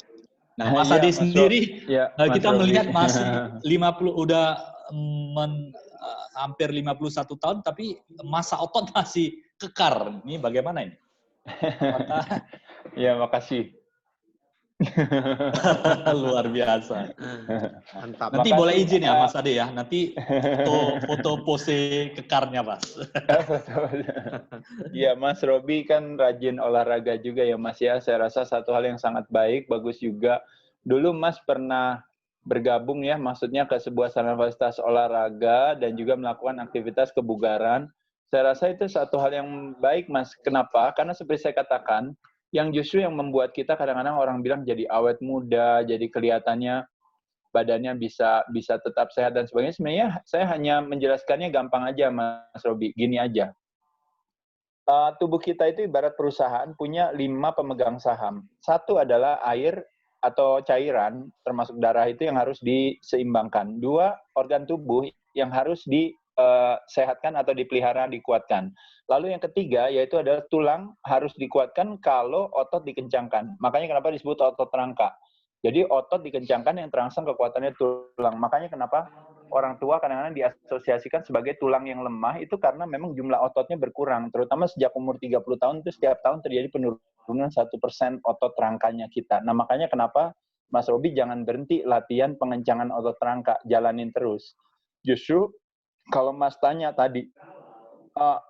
Nah, Mas Ade sendiri, kita melihat masih 50, udah hampir 51 tahun, tapi masa otot masih kekar. Ini bagaimana ini? Ya, makasih. Luar biasa. Mantap. Nanti boleh izin ya Mas Ade ya, nanti foto pose kekarnya Mas. Ya Mas Robi kan rajin olahraga juga ya Mas ya, saya rasa satu hal yang sangat baik, bagus juga. Dulu Mas pernah bergabung ya, maksudnya ke sebuah sarana fasilitas olahraga dan juga melakukan aktivitas kebugaran. Saya rasa itu satu hal yang baik Mas. Kenapa? Karena seperti saya katakan, yang justru yang membuat kita kadang-kadang orang bilang jadi awet muda, jadi kelihatannya badannya bisa tetap sehat dan sebagainya. Sebenarnya saya hanya menjelaskannya gampang aja Mas Robi, gini aja. Tubuh kita itu ibarat perusahaan punya 5 pemegang saham. Satu adalah air atau cairan, termasuk darah itu yang harus diseimbangkan. 2, organ tubuh yang harus disehatkan atau dipelihara, dikuatkan. Lalu yang ketiga yaitu adalah tulang harus dikuatkan kalau otot dikencangkan. Makanya kenapa disebut otot rangka. Jadi otot dikencangkan yang terangsang kekuatannya tulang. Makanya kenapa orang tua kadang-kadang diasosiasikan sebagai tulang yang lemah itu karena memang jumlah ototnya berkurang. Terutama sejak umur 30 tahun itu setiap tahun terjadi penurunan 1% otot rangkanya kita. Nah makanya kenapa Mas Robi jangan berhenti latihan pengencangan otot rangka. Jalanin terus. Justru kalau Mas tanya tadi,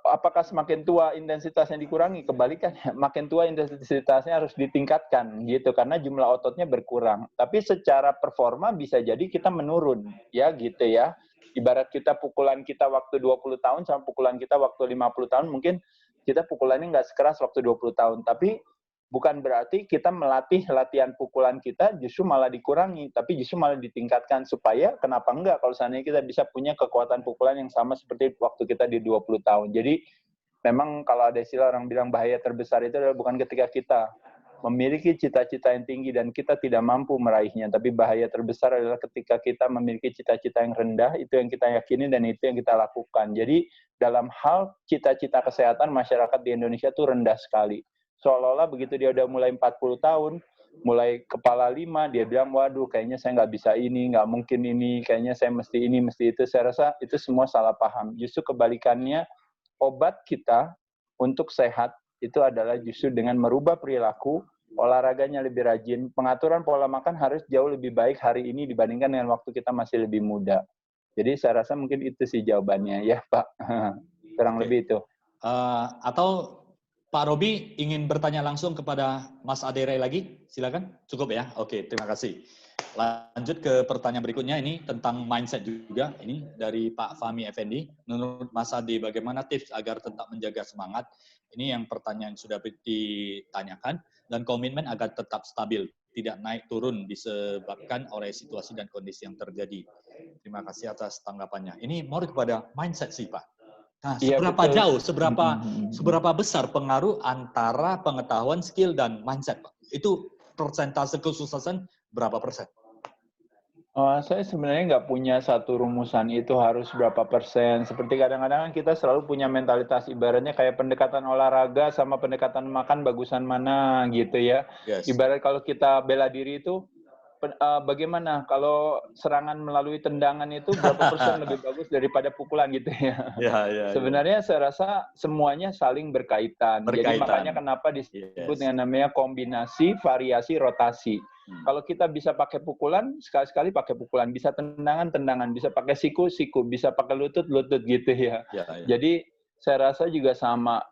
apakah semakin tua intensitasnya dikurangi? Kebalikannya, makin tua intensitasnya harus ditingkatkan gitu karena jumlah ototnya berkurang. Tapi secara performa bisa jadi kita menurun ya gitu ya. Ibarat kita pukulan kita waktu 20 tahun sama pukulan kita waktu 50 tahun mungkin kita pukulannya nggak sekeras waktu 20 tahun. Tapi bukan berarti kita melatih latihan pukulan kita justru malah dikurangi, tapi justru malah ditingkatkan supaya kenapa enggak kalau seandainya kita bisa punya kekuatan pukulan yang sama seperti waktu kita di 20 tahun. Jadi memang kalau ada istilah orang bilang bahaya terbesar itu adalah bukan ketika kita memiliki cita-cita yang tinggi dan kita tidak mampu meraihnya, tapi bahaya terbesar adalah ketika kita memiliki cita-cita yang rendah, itu yang kita yakini dan itu yang kita lakukan. Jadi dalam hal cita-cita kesehatan masyarakat di Indonesia itu rendah sekali. Seolah-olah begitu dia udah mulai 40 tahun, mulai kepala 5, dia bilang, waduh kayaknya saya nggak bisa ini, nggak mungkin ini, kayaknya saya mesti ini, mesti itu. Saya rasa itu semua salah paham. Justru kebalikannya, obat kita untuk sehat itu adalah justru dengan merubah perilaku, olahraganya lebih rajin, pengaturan pola makan harus jauh lebih baik hari ini dibandingkan dengan waktu kita masih lebih muda. Jadi saya rasa mungkin itu sih jawabannya, ya Pak. Kurang lebih itu. Atau Pak Robi ingin bertanya langsung kepada Mas Ade Ray lagi? Silakan. Cukup ya? Oke, terima kasih. Lanjut ke pertanyaan berikutnya, ini tentang mindset juga. Ini dari Pak Fahmi Effendi. Menurut Mas Ade, bagaimana tips agar tetap menjaga semangat? Ini yang pertanyaan sudah ditanyakan. Dan komitmen agar tetap stabil, tidak naik turun disebabkan oleh situasi dan kondisi yang terjadi. Terima kasih atas tanggapannya. Ini mau kepada mindset sih Pak. Nah, seberapa jauh, seberapa besar pengaruh antara pengetahuan, skill, dan mindset, Pak? Itu persentase kesuksesan berapa persen? Saya sebenarnya nggak punya satu rumusan itu harus berapa persen. Seperti kadang-kadang kita selalu punya mentalitas ibaratnya kayak pendekatan olahraga sama pendekatan makan bagusan mana gitu ya. Yes. Ibarat kalau kita bela diri itu bagaimana kalau serangan melalui tendangan itu berapa persen lebih bagus daripada pukulan gitu ya. Ya. Sebenarnya saya rasa semuanya saling berkaitan. Jadi makanya kenapa disebut dengan namanya kombinasi, variasi, rotasi. Kalau kita bisa pakai pukulan, sekali-sekali pakai pukulan. Bisa tendangan, bisa pakai siku, bisa pakai lutut gitu ya. Jadi saya rasa juga sama.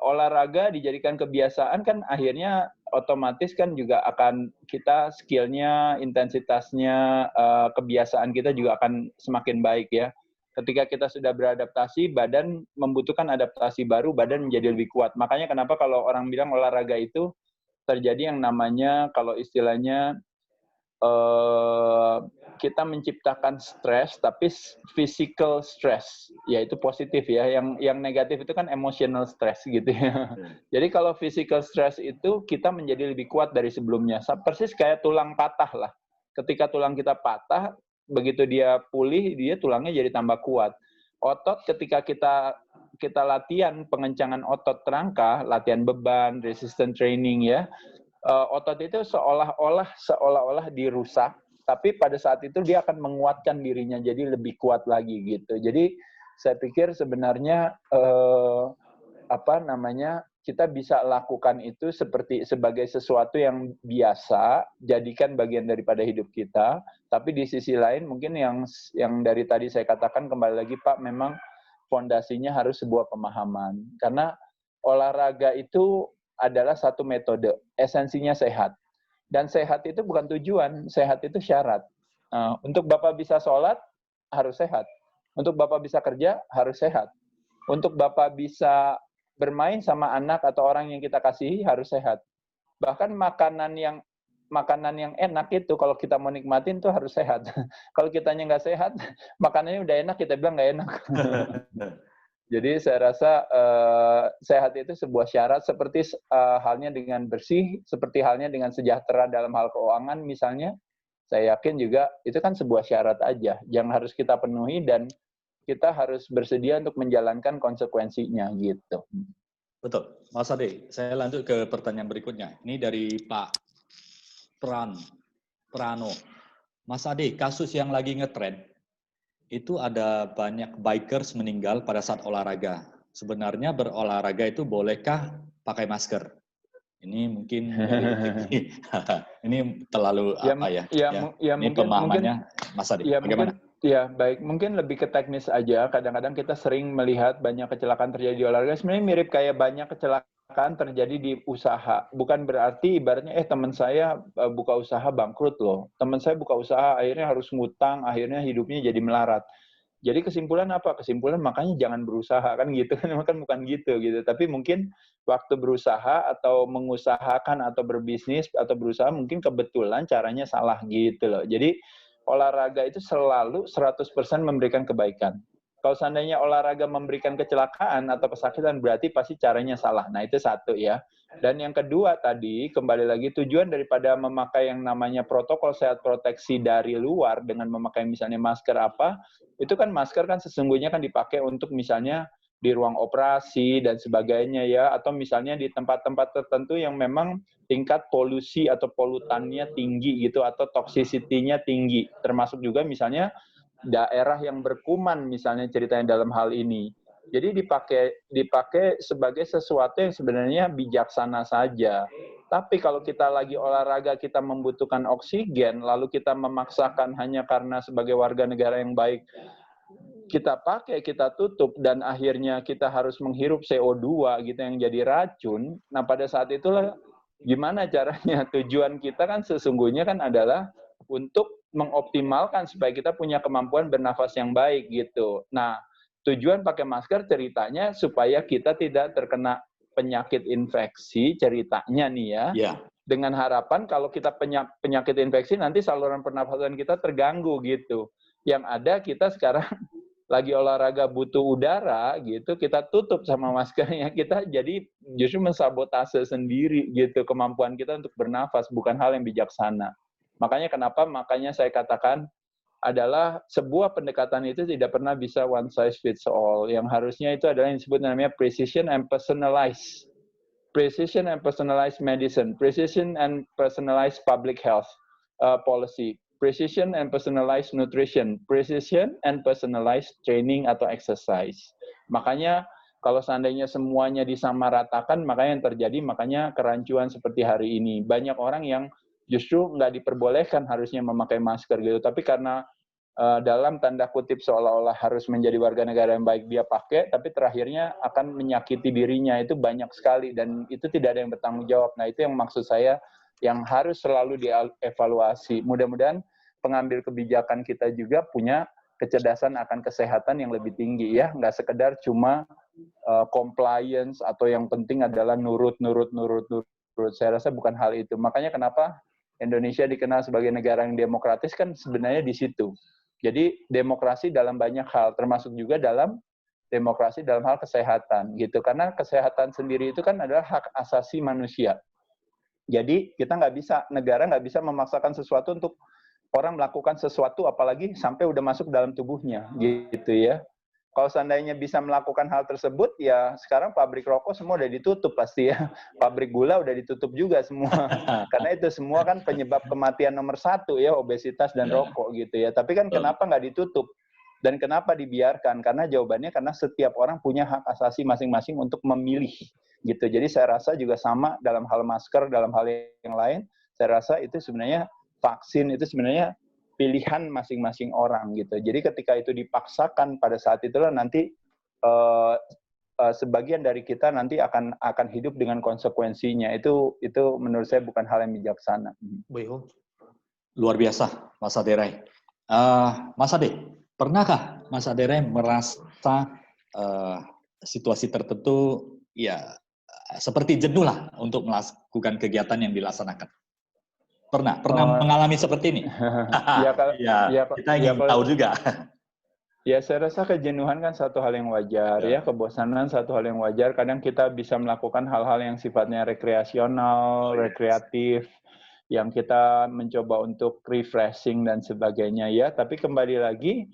Olahraga dijadikan kebiasaan kan akhirnya otomatis kan juga akan kita skillnya, intensitasnya, kebiasaan kita juga akan semakin baik ya. Ketika kita sudah beradaptasi, badan membutuhkan adaptasi baru, badan menjadi lebih kuat. Makanya kenapa kalau orang bilang olahraga itu terjadi yang namanya, kalau istilahnya, kita menciptakan stres, tapi physical stress, yaitu positif ya. Yang negatif itu kan emotional stress gitu ya. Jadi kalau physical stress itu kita menjadi lebih kuat dari sebelumnya. Persis kayak tulang patah lah. Ketika tulang kita patah, begitu dia pulih, dia tulangnya jadi tambah kuat. Otot ketika kita latihan pengencangan otot rangka, latihan beban, resistance training ya, otot itu seolah-olah dirusak, tapi pada saat itu dia akan menguatkan dirinya jadi lebih kuat lagi gitu. Jadi saya pikir sebenarnya kita bisa lakukan itu sebagai sesuatu yang biasa, jadikan bagian daripada hidup kita. Tapi di sisi lain mungkin yang dari tadi saya katakan kembali lagi Pak, memang fondasinya harus sebuah pemahaman. Karena olahraga itu adalah satu metode, esensinya sehat. Dan sehat itu bukan tujuan, sehat itu syarat. Untuk Bapak bisa sholat, harus sehat. Untuk Bapak bisa kerja, harus sehat. Untuk Bapak bisa bermain sama anak atau orang yang kita kasihi, harus sehat. Bahkan makanan yang enak itu, kalau kita mau nikmatin tuh harus sehat. Kalau kitanya nggak sehat, makanannya udah enak, kita bilang nggak enak. Jadi saya rasa sehat itu sebuah syarat, seperti halnya dengan bersih, seperti halnya dengan sejahtera dalam hal keuangan misalnya. Saya yakin juga itu kan sebuah syarat aja yang harus kita penuhi dan kita harus bersedia untuk menjalankan konsekuensinya gitu. Betul. Mas Ade, saya lanjut ke pertanyaan berikutnya. Ini dari Pak Prano. Mas Ade, kasus yang lagi ngetrend, itu ada banyak bikers meninggal pada saat olahraga. Sebenarnya berolahraga itu bolehkah pakai masker? Ini mungkin ini terlalu ini pemahamannya Mas Ade. Bagaimana? Ya, baik. Mungkin lebih ke teknis aja. Kadang-kadang kita sering melihat banyak kecelakaan terjadi di olahraga. Sebenarnya mirip kayak banyak kecelakaan terjadi di usaha. Bukan berarti ibaratnya, teman saya buka usaha bangkrut loh. Teman saya buka usaha akhirnya harus ngutang, akhirnya hidupnya jadi melarat. Jadi kesimpulan apa? Kesimpulan makanya jangan berusaha kan gitu kan, bukan gitu. Tapi mungkin waktu berusaha atau mengusahakan atau berbisnis atau berusaha mungkin kebetulan caranya salah gitu loh. Jadi olahraga itu selalu 100% memberikan kebaikan. Kalau seandainya olahraga memberikan kecelakaan atau kesakitan, berarti pasti caranya salah. Nah, itu satu ya. Dan yang kedua tadi, kembali lagi, tujuan daripada memakai yang namanya protokol sehat proteksi dari luar dengan memakai misalnya masker apa, itu kan masker kan sesungguhnya kan dipakai untuk misalnya di ruang operasi dan sebagainya ya, atau misalnya di tempat-tempat tertentu yang memang tingkat polusi atau polutannya tinggi gitu, atau toxicity-nya tinggi, termasuk juga misalnya daerah yang berkuman misalnya ceritanya dalam hal ini. Jadi dipakai sebagai sesuatu yang sebenarnya bijaksana saja. Tapi kalau kita lagi olahraga, kita membutuhkan oksigen, lalu kita memaksakan hanya karena sebagai warga negara yang baik, kita pakai, kita tutup, dan akhirnya kita harus menghirup CO2 gitu yang jadi racun. Nah, pada saat itulah gimana caranya? Tujuan kita kan sesungguhnya kan adalah untuk mengoptimalkan supaya kita punya kemampuan bernafas yang baik gitu. Nah, tujuan pakai masker ceritanya supaya kita tidak terkena penyakit infeksi ceritanya nih ya. Yeah. Dengan harapan kalau kita penyakit infeksi nanti saluran pernafasan kita terganggu gitu. Yang ada kita sekarang lagi olahraga butuh udara gitu, kita tutup sama maskernya, kita jadi justru mensabotase sendiri gitu kemampuan kita untuk bernafas, bukan hal yang bijaksana. Makanya saya katakan adalah sebuah pendekatan itu tidak pernah bisa one size fits all. Yang harusnya itu adalah yang disebut namanya precision and personalized medicine, precision and personalized public health. policy. Precision and personalized nutrition, precision and personalized training atau exercise. Makanya kalau seandainya semuanya disamaratakan, makanya yang terjadi, makanya kerancuan seperti hari ini. Banyak orang yang justru nggak diperbolehkan harusnya memakai masker gitu, tapi karena dalam tanda kutip seolah-olah harus menjadi warga negara yang baik dia pakai, tapi terakhirnya akan menyakiti dirinya, itu banyak sekali dan itu tidak ada yang bertanggung jawab. Nah itu yang maksud saya yang harus selalu dievaluasi. Mudah-mudahan pengambil kebijakan kita juga punya kecerdasan akan kesehatan yang lebih tinggi ya, nggak sekedar cuma compliance atau yang penting adalah nurut. Saya rasa bukan hal itu. Makanya kenapa Indonesia dikenal sebagai negara yang demokratis kan sebenarnya di situ. Jadi demokrasi dalam banyak hal, termasuk juga dalam demokrasi dalam hal kesehatan gitu. Karena kesehatan sendiri itu kan adalah hak asasi manusia. Jadi kita nggak bisa, negara nggak bisa memaksakan sesuatu untuk orang melakukan sesuatu, apalagi sampai udah masuk dalam tubuhnya, gitu ya. Kalau seandainya bisa melakukan hal tersebut, ya sekarang pabrik rokok semua udah ditutup pasti ya. Pabrik gula udah ditutup juga semua. Karena itu semua kan penyebab kematian nomor 1 ya, obesitas dan rokok gitu ya. Tapi kan kenapa nggak ditutup? Dan kenapa dibiarkan? Karena jawabannya karena setiap orang punya hak asasi masing-masing untuk memilih gitu. Jadi saya rasa juga sama dalam hal masker, dalam hal yang lain, saya rasa itu sebenarnya vaksin itu sebenarnya pilihan masing-masing orang gitu. Jadi ketika itu dipaksakan pada saat itulah nanti sebagian dari kita nanti akan hidup dengan konsekuensinya. Itu menurut saya bukan hal yang bijaksana. Luar biasa, Mas Aderai. Mas Ade, pernahkah Mas Aderai merasa situasi tertentu ya seperti jenuh lah untuk melakukan kegiatan yang dilaksanakan? Pernah mengalami seperti ini? Kita ingin tahu juga. Ya, saya rasa kejenuhan kan satu hal yang wajar ya, kebosanan satu hal yang wajar. Kadang kita bisa melakukan hal-hal yang sifatnya rekreasional, rekreatif, yang kita mencoba untuk refreshing dan sebagainya ya. Tapi kembali lagi,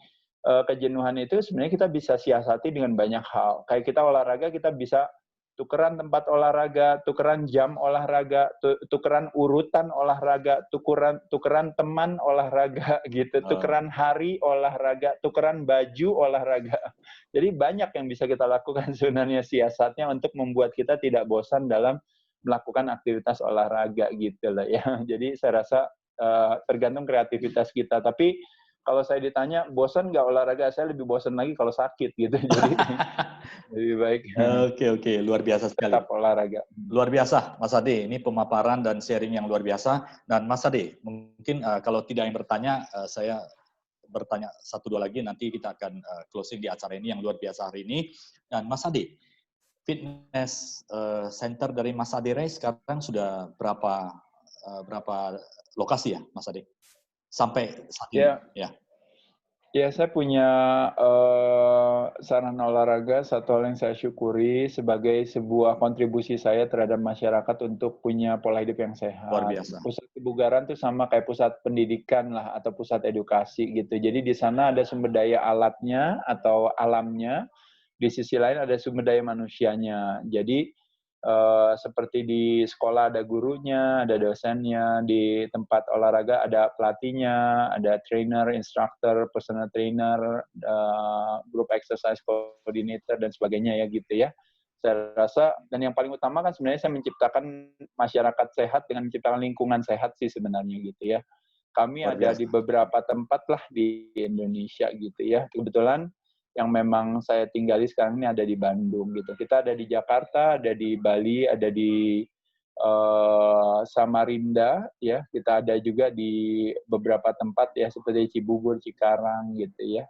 kejenuhan itu sebenarnya kita bisa siasati dengan banyak hal. Kayak kita olahraga, kita bisa tukeran tempat olahraga, tukeran jam olahraga, tukeran urutan olahraga, tukeran teman olahraga gitu, tukeran hari olahraga, tukeran baju olahraga. Jadi banyak yang bisa kita lakukan sebenarnya siasatnya untuk membuat kita tidak bosan dalam melakukan aktivitas olahraga gitu lah ya. Jadi saya rasa tergantung kreativitas kita. Tapi kalau saya ditanya bosan nggak olahraga, saya lebih bosan lagi kalau sakit gitu. Jadi lebih baik. Oke, luar biasa sekali. Tetap olahraga. Luar biasa, Mas Ade. Ini pemaparan dan sharing yang luar biasa. Dan Mas Ade, mungkin kalau tidak yang bertanya, saya bertanya 1-2 lagi. Nanti kita akan closing di acara ini yang luar biasa hari ini. Dan Mas Ade, fitness center dari Mas Aderai sekarang sudah berapa lokasi ya, Mas Ade? Sampai saat ini. Ya, saya punya sarana olahraga, satu hal yang saya syukuri sebagai sebuah kontribusi saya terhadap masyarakat untuk punya pola hidup yang sehat. Luar biasa. Pusat kebugaran itu sama kayak pusat pendidikan lah atau pusat edukasi gitu. Jadi di sana ada sumber daya alatnya atau alamnya, di sisi lain ada sumber daya manusianya. Jadi seperti di sekolah ada gurunya, ada dosennya, di tempat olahraga ada pelatihnya, ada trainer, instructor, personal trainer, group exercise coordinator dan sebagainya ya gitu ya. Saya rasa dan yang paling utama kan sebenarnya saya menciptakan masyarakat sehat dengan menciptakan lingkungan sehat sih sebenarnya gitu ya. Kami ada di beberapa tempat lah di Indonesia gitu ya. Kebetulan yang memang saya tinggali sekarang ini ada di Bandung gitu. Kita ada di Jakarta, ada di Bali, ada di Samarinda ya. Kita ada juga di beberapa tempat ya seperti Cibubur, Cikarang gitu ya.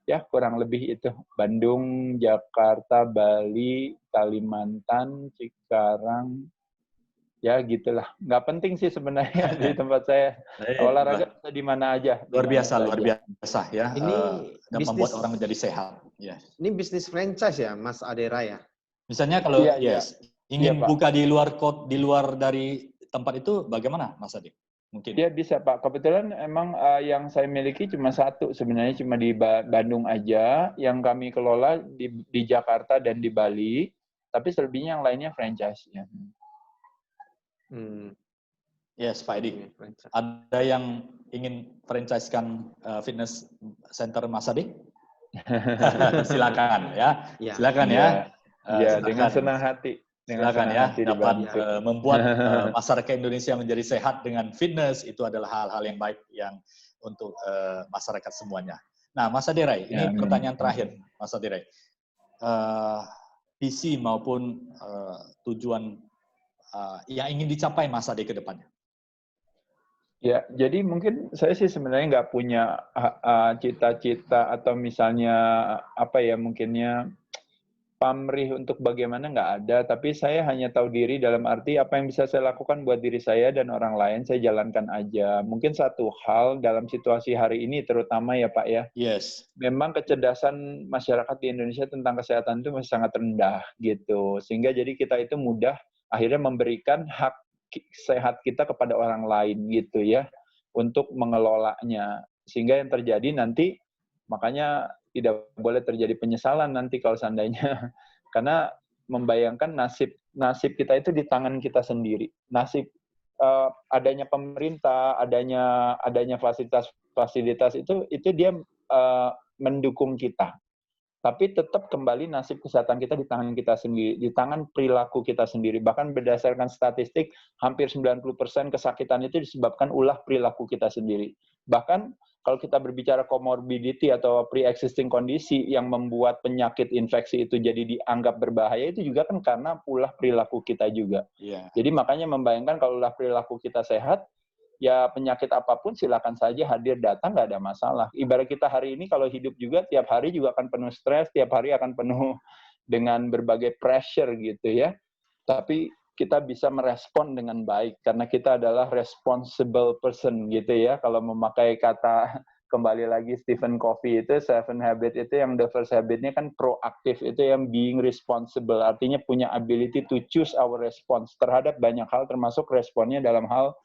Ya kurang lebih itu Bandung, Jakarta, Bali, Kalimantan, Cikarang. Ya gitulah, nggak penting sih sebenarnya di tempat saya. Olahraga bisa di mana aja. Luar biasa ya. Ini dan membuat orang menjadi sehat. Ya. Ini bisnis franchise ya, Mas Aderai ya? Misalnya kalau ingin buka di luar dari tempat itu, bagaimana, Mas Ade? Mungkin. Ya bisa Pak. Kebetulan emang yang saya miliki cuma satu sebenarnya, cuma di Bandung aja. Yang kami kelola di Jakarta dan di Bali. Tapi selebihnya yang lainnya franchise. Ya. Yes, Pak Edi. Ada yang ingin franchise-kan fitness center Mas Ade? Silakan ya. Ya. Silakan ya. Ya, dengan Silakan. senang hati. Dengan Silakan senang ya, hati dapat dibantu. membuat masyarakat Indonesia menjadi sehat dengan fitness, itu adalah hal-hal yang baik yang untuk masyarakat semuanya. Nah, Mas Adirai, ini Ya, amin. pertanyaan terakhir, Mas Adirai. Visi maupun tujuan yang ingin dicapai Mas Ade ke depannya. Ya, jadi mungkin saya sih sebenarnya nggak punya cita-cita atau misalnya apa ya mungkinnya pamrih untuk bagaimana nggak ada, tapi saya hanya tahu diri dalam arti apa yang bisa saya lakukan buat diri saya dan orang lain saya jalankan aja. Mungkin satu hal dalam situasi hari ini terutama ya Pak ya, Yes. memang kecerdasan masyarakat di Indonesia tentang kesehatan itu masih sangat rendah gitu, sehingga jadi kita itu mudah akhirnya memberikan hak sehat kita kepada orang lain gitu ya untuk mengelolanya, sehingga yang terjadi nanti makanya tidak boleh terjadi penyesalan nanti kalau seandainya karena membayangkan nasib kita itu di tangan kita sendiri. Nasib adanya pemerintah, adanya fasilitas itu dia mendukung kita. Tapi tetap kembali nasib kesehatan kita di tangan kita sendiri, di tangan perilaku kita sendiri. Bahkan berdasarkan statistik, hampir 90% kesakitan itu disebabkan ulah perilaku kita sendiri. Bahkan kalau kita berbicara comorbidity atau pre-existing kondisi yang membuat penyakit infeksi itu jadi dianggap berbahaya, itu juga kan karena ulah perilaku kita juga. Yeah. Jadi makanya membayangkan kalau ulah perilaku kita sehat, ya penyakit apapun silakan saja hadir datang, nggak ada masalah. Ibarat kita hari ini kalau hidup juga tiap hari juga akan penuh stres, tiap hari akan penuh dengan berbagai pressure gitu ya. Tapi kita bisa merespon dengan baik karena kita adalah responsible person gitu ya. Kalau memakai kata kembali lagi Stephen Covey itu 7 habit itu yang the first habitnya kan proaktif, itu yang being responsible, artinya punya ability to choose our response terhadap banyak hal termasuk responnya dalam hal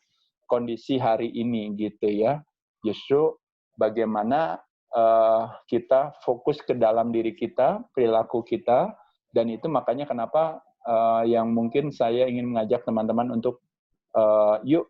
kondisi hari ini gitu ya. Justru bagaimana kita fokus ke dalam diri kita, perilaku kita, dan itu makanya kenapa yang mungkin saya ingin mengajak teman-teman untuk yuk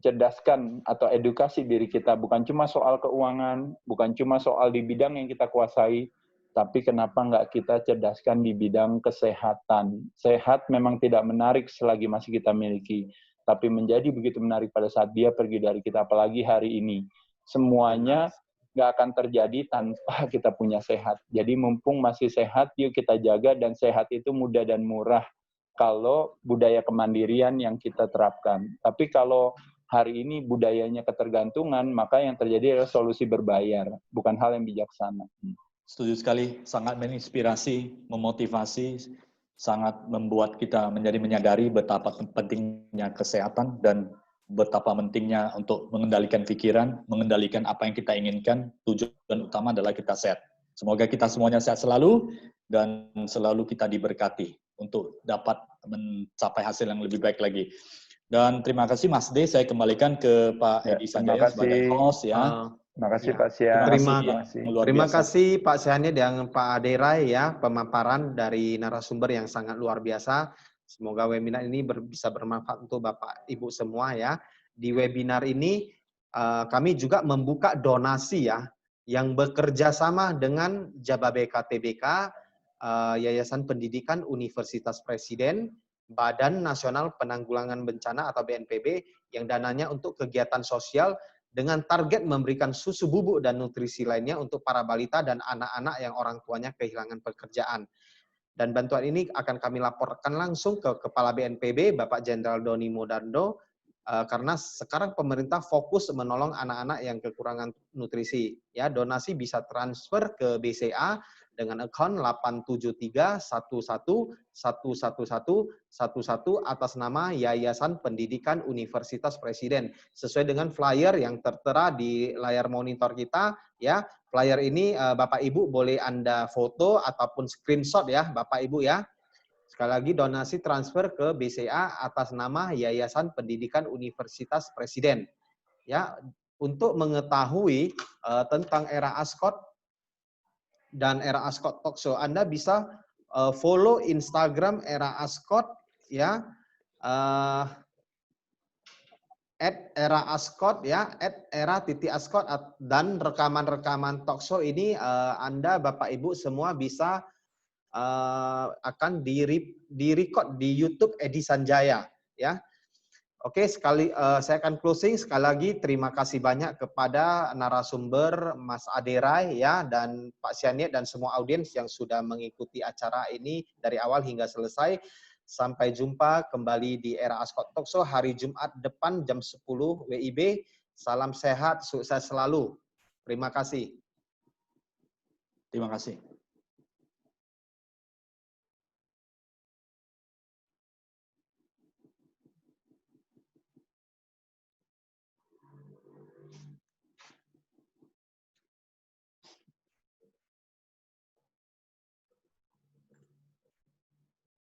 cerdaskan atau edukasi diri kita, bukan cuma soal keuangan, bukan cuma soal di bidang yang kita kuasai, tapi kenapa nggak kita cerdaskan di bidang kesehatan. Sehat memang tidak menarik selagi masih kita miliki, tapi menjadi begitu menarik pada saat dia pergi dari kita, apalagi hari ini. Semuanya nggak akan terjadi tanpa kita punya sehat. Jadi mumpung masih sehat, yuk kita jaga, dan sehat itu mudah dan murah kalau budaya kemandirian yang kita terapkan. Tapi kalau hari ini budayanya ketergantungan, maka yang terjadi adalah solusi berbayar, bukan hal yang bijaksana. Setuju sekali, sangat menginspirasi, memotivasi, sangat membuat kita menjadi menyadari betapa pentingnya kesehatan dan betapa pentingnya untuk mengendalikan pikiran, mengendalikan apa yang kita inginkan. Tujuan utama adalah kita sehat. Semoga kita semuanya sehat selalu dan selalu kita diberkati untuk dapat mencapai hasil yang lebih baik lagi. Dan terima kasih Mas D, saya kembalikan ke Pak Edi Sanjaya sebagai host ya. Terima kasih Ya. Pak Sian. Terima kasih Pak Siani dan Pak Aderai ya, pemaparan dari narasumber yang sangat luar biasa. Semoga webinar ini bisa bermanfaat untuk Bapak Ibu semua ya. Di webinar ini kami juga membuka donasi ya, yang bekerja sama dengan Jababeka TBK, Yayasan Pendidikan Universitas Presiden, Badan Nasional Penanggulangan Bencana atau BNPB, yang dananya untuk kegiatan sosial dengan target memberikan susu bubuk dan nutrisi lainnya untuk para balita dan anak-anak yang orang tuanya kehilangan pekerjaan. Dan bantuan ini akan kami laporkan langsung ke Kepala BNPB, Bapak Jenderal Doni Modando, karena sekarang pemerintah fokus menolong anak-anak yang kekurangan nutrisi. Ya, donasi bisa transfer ke BCA dengan akun 87311111111 atas nama Yayasan Pendidikan Universitas Presiden, sesuai dengan flyer yang tertera di layar monitor kita ya. Flyer ini Bapak Ibu boleh Anda foto ataupun screenshot ya Bapak Ibu ya. Sekali lagi donasi transfer ke BCA atas nama Yayasan Pendidikan Universitas Presiden. Ya, untuk mengetahui tentang era Ascot dan era Ascot Talk Show, Anda bisa follow Instagram era Ascot ya, @era_ascot ya, @era_ascot, dan rekaman-rekaman talkshow ini Anda Bapak Ibu semua bisa akan di-record di YouTube Edi Sanjaya ya. Oke, saya akan closing. Sekali lagi terima kasih banyak kepada narasumber Mas Aderai ya, dan Pak Sianiat dan semua audiens yang sudah mengikuti acara ini dari awal hingga selesai. Sampai jumpa kembali di Era Ascot Talkshow hari Jumat depan jam 10 WIB. Salam sehat, sukses selalu. Terima kasih. Terima kasih.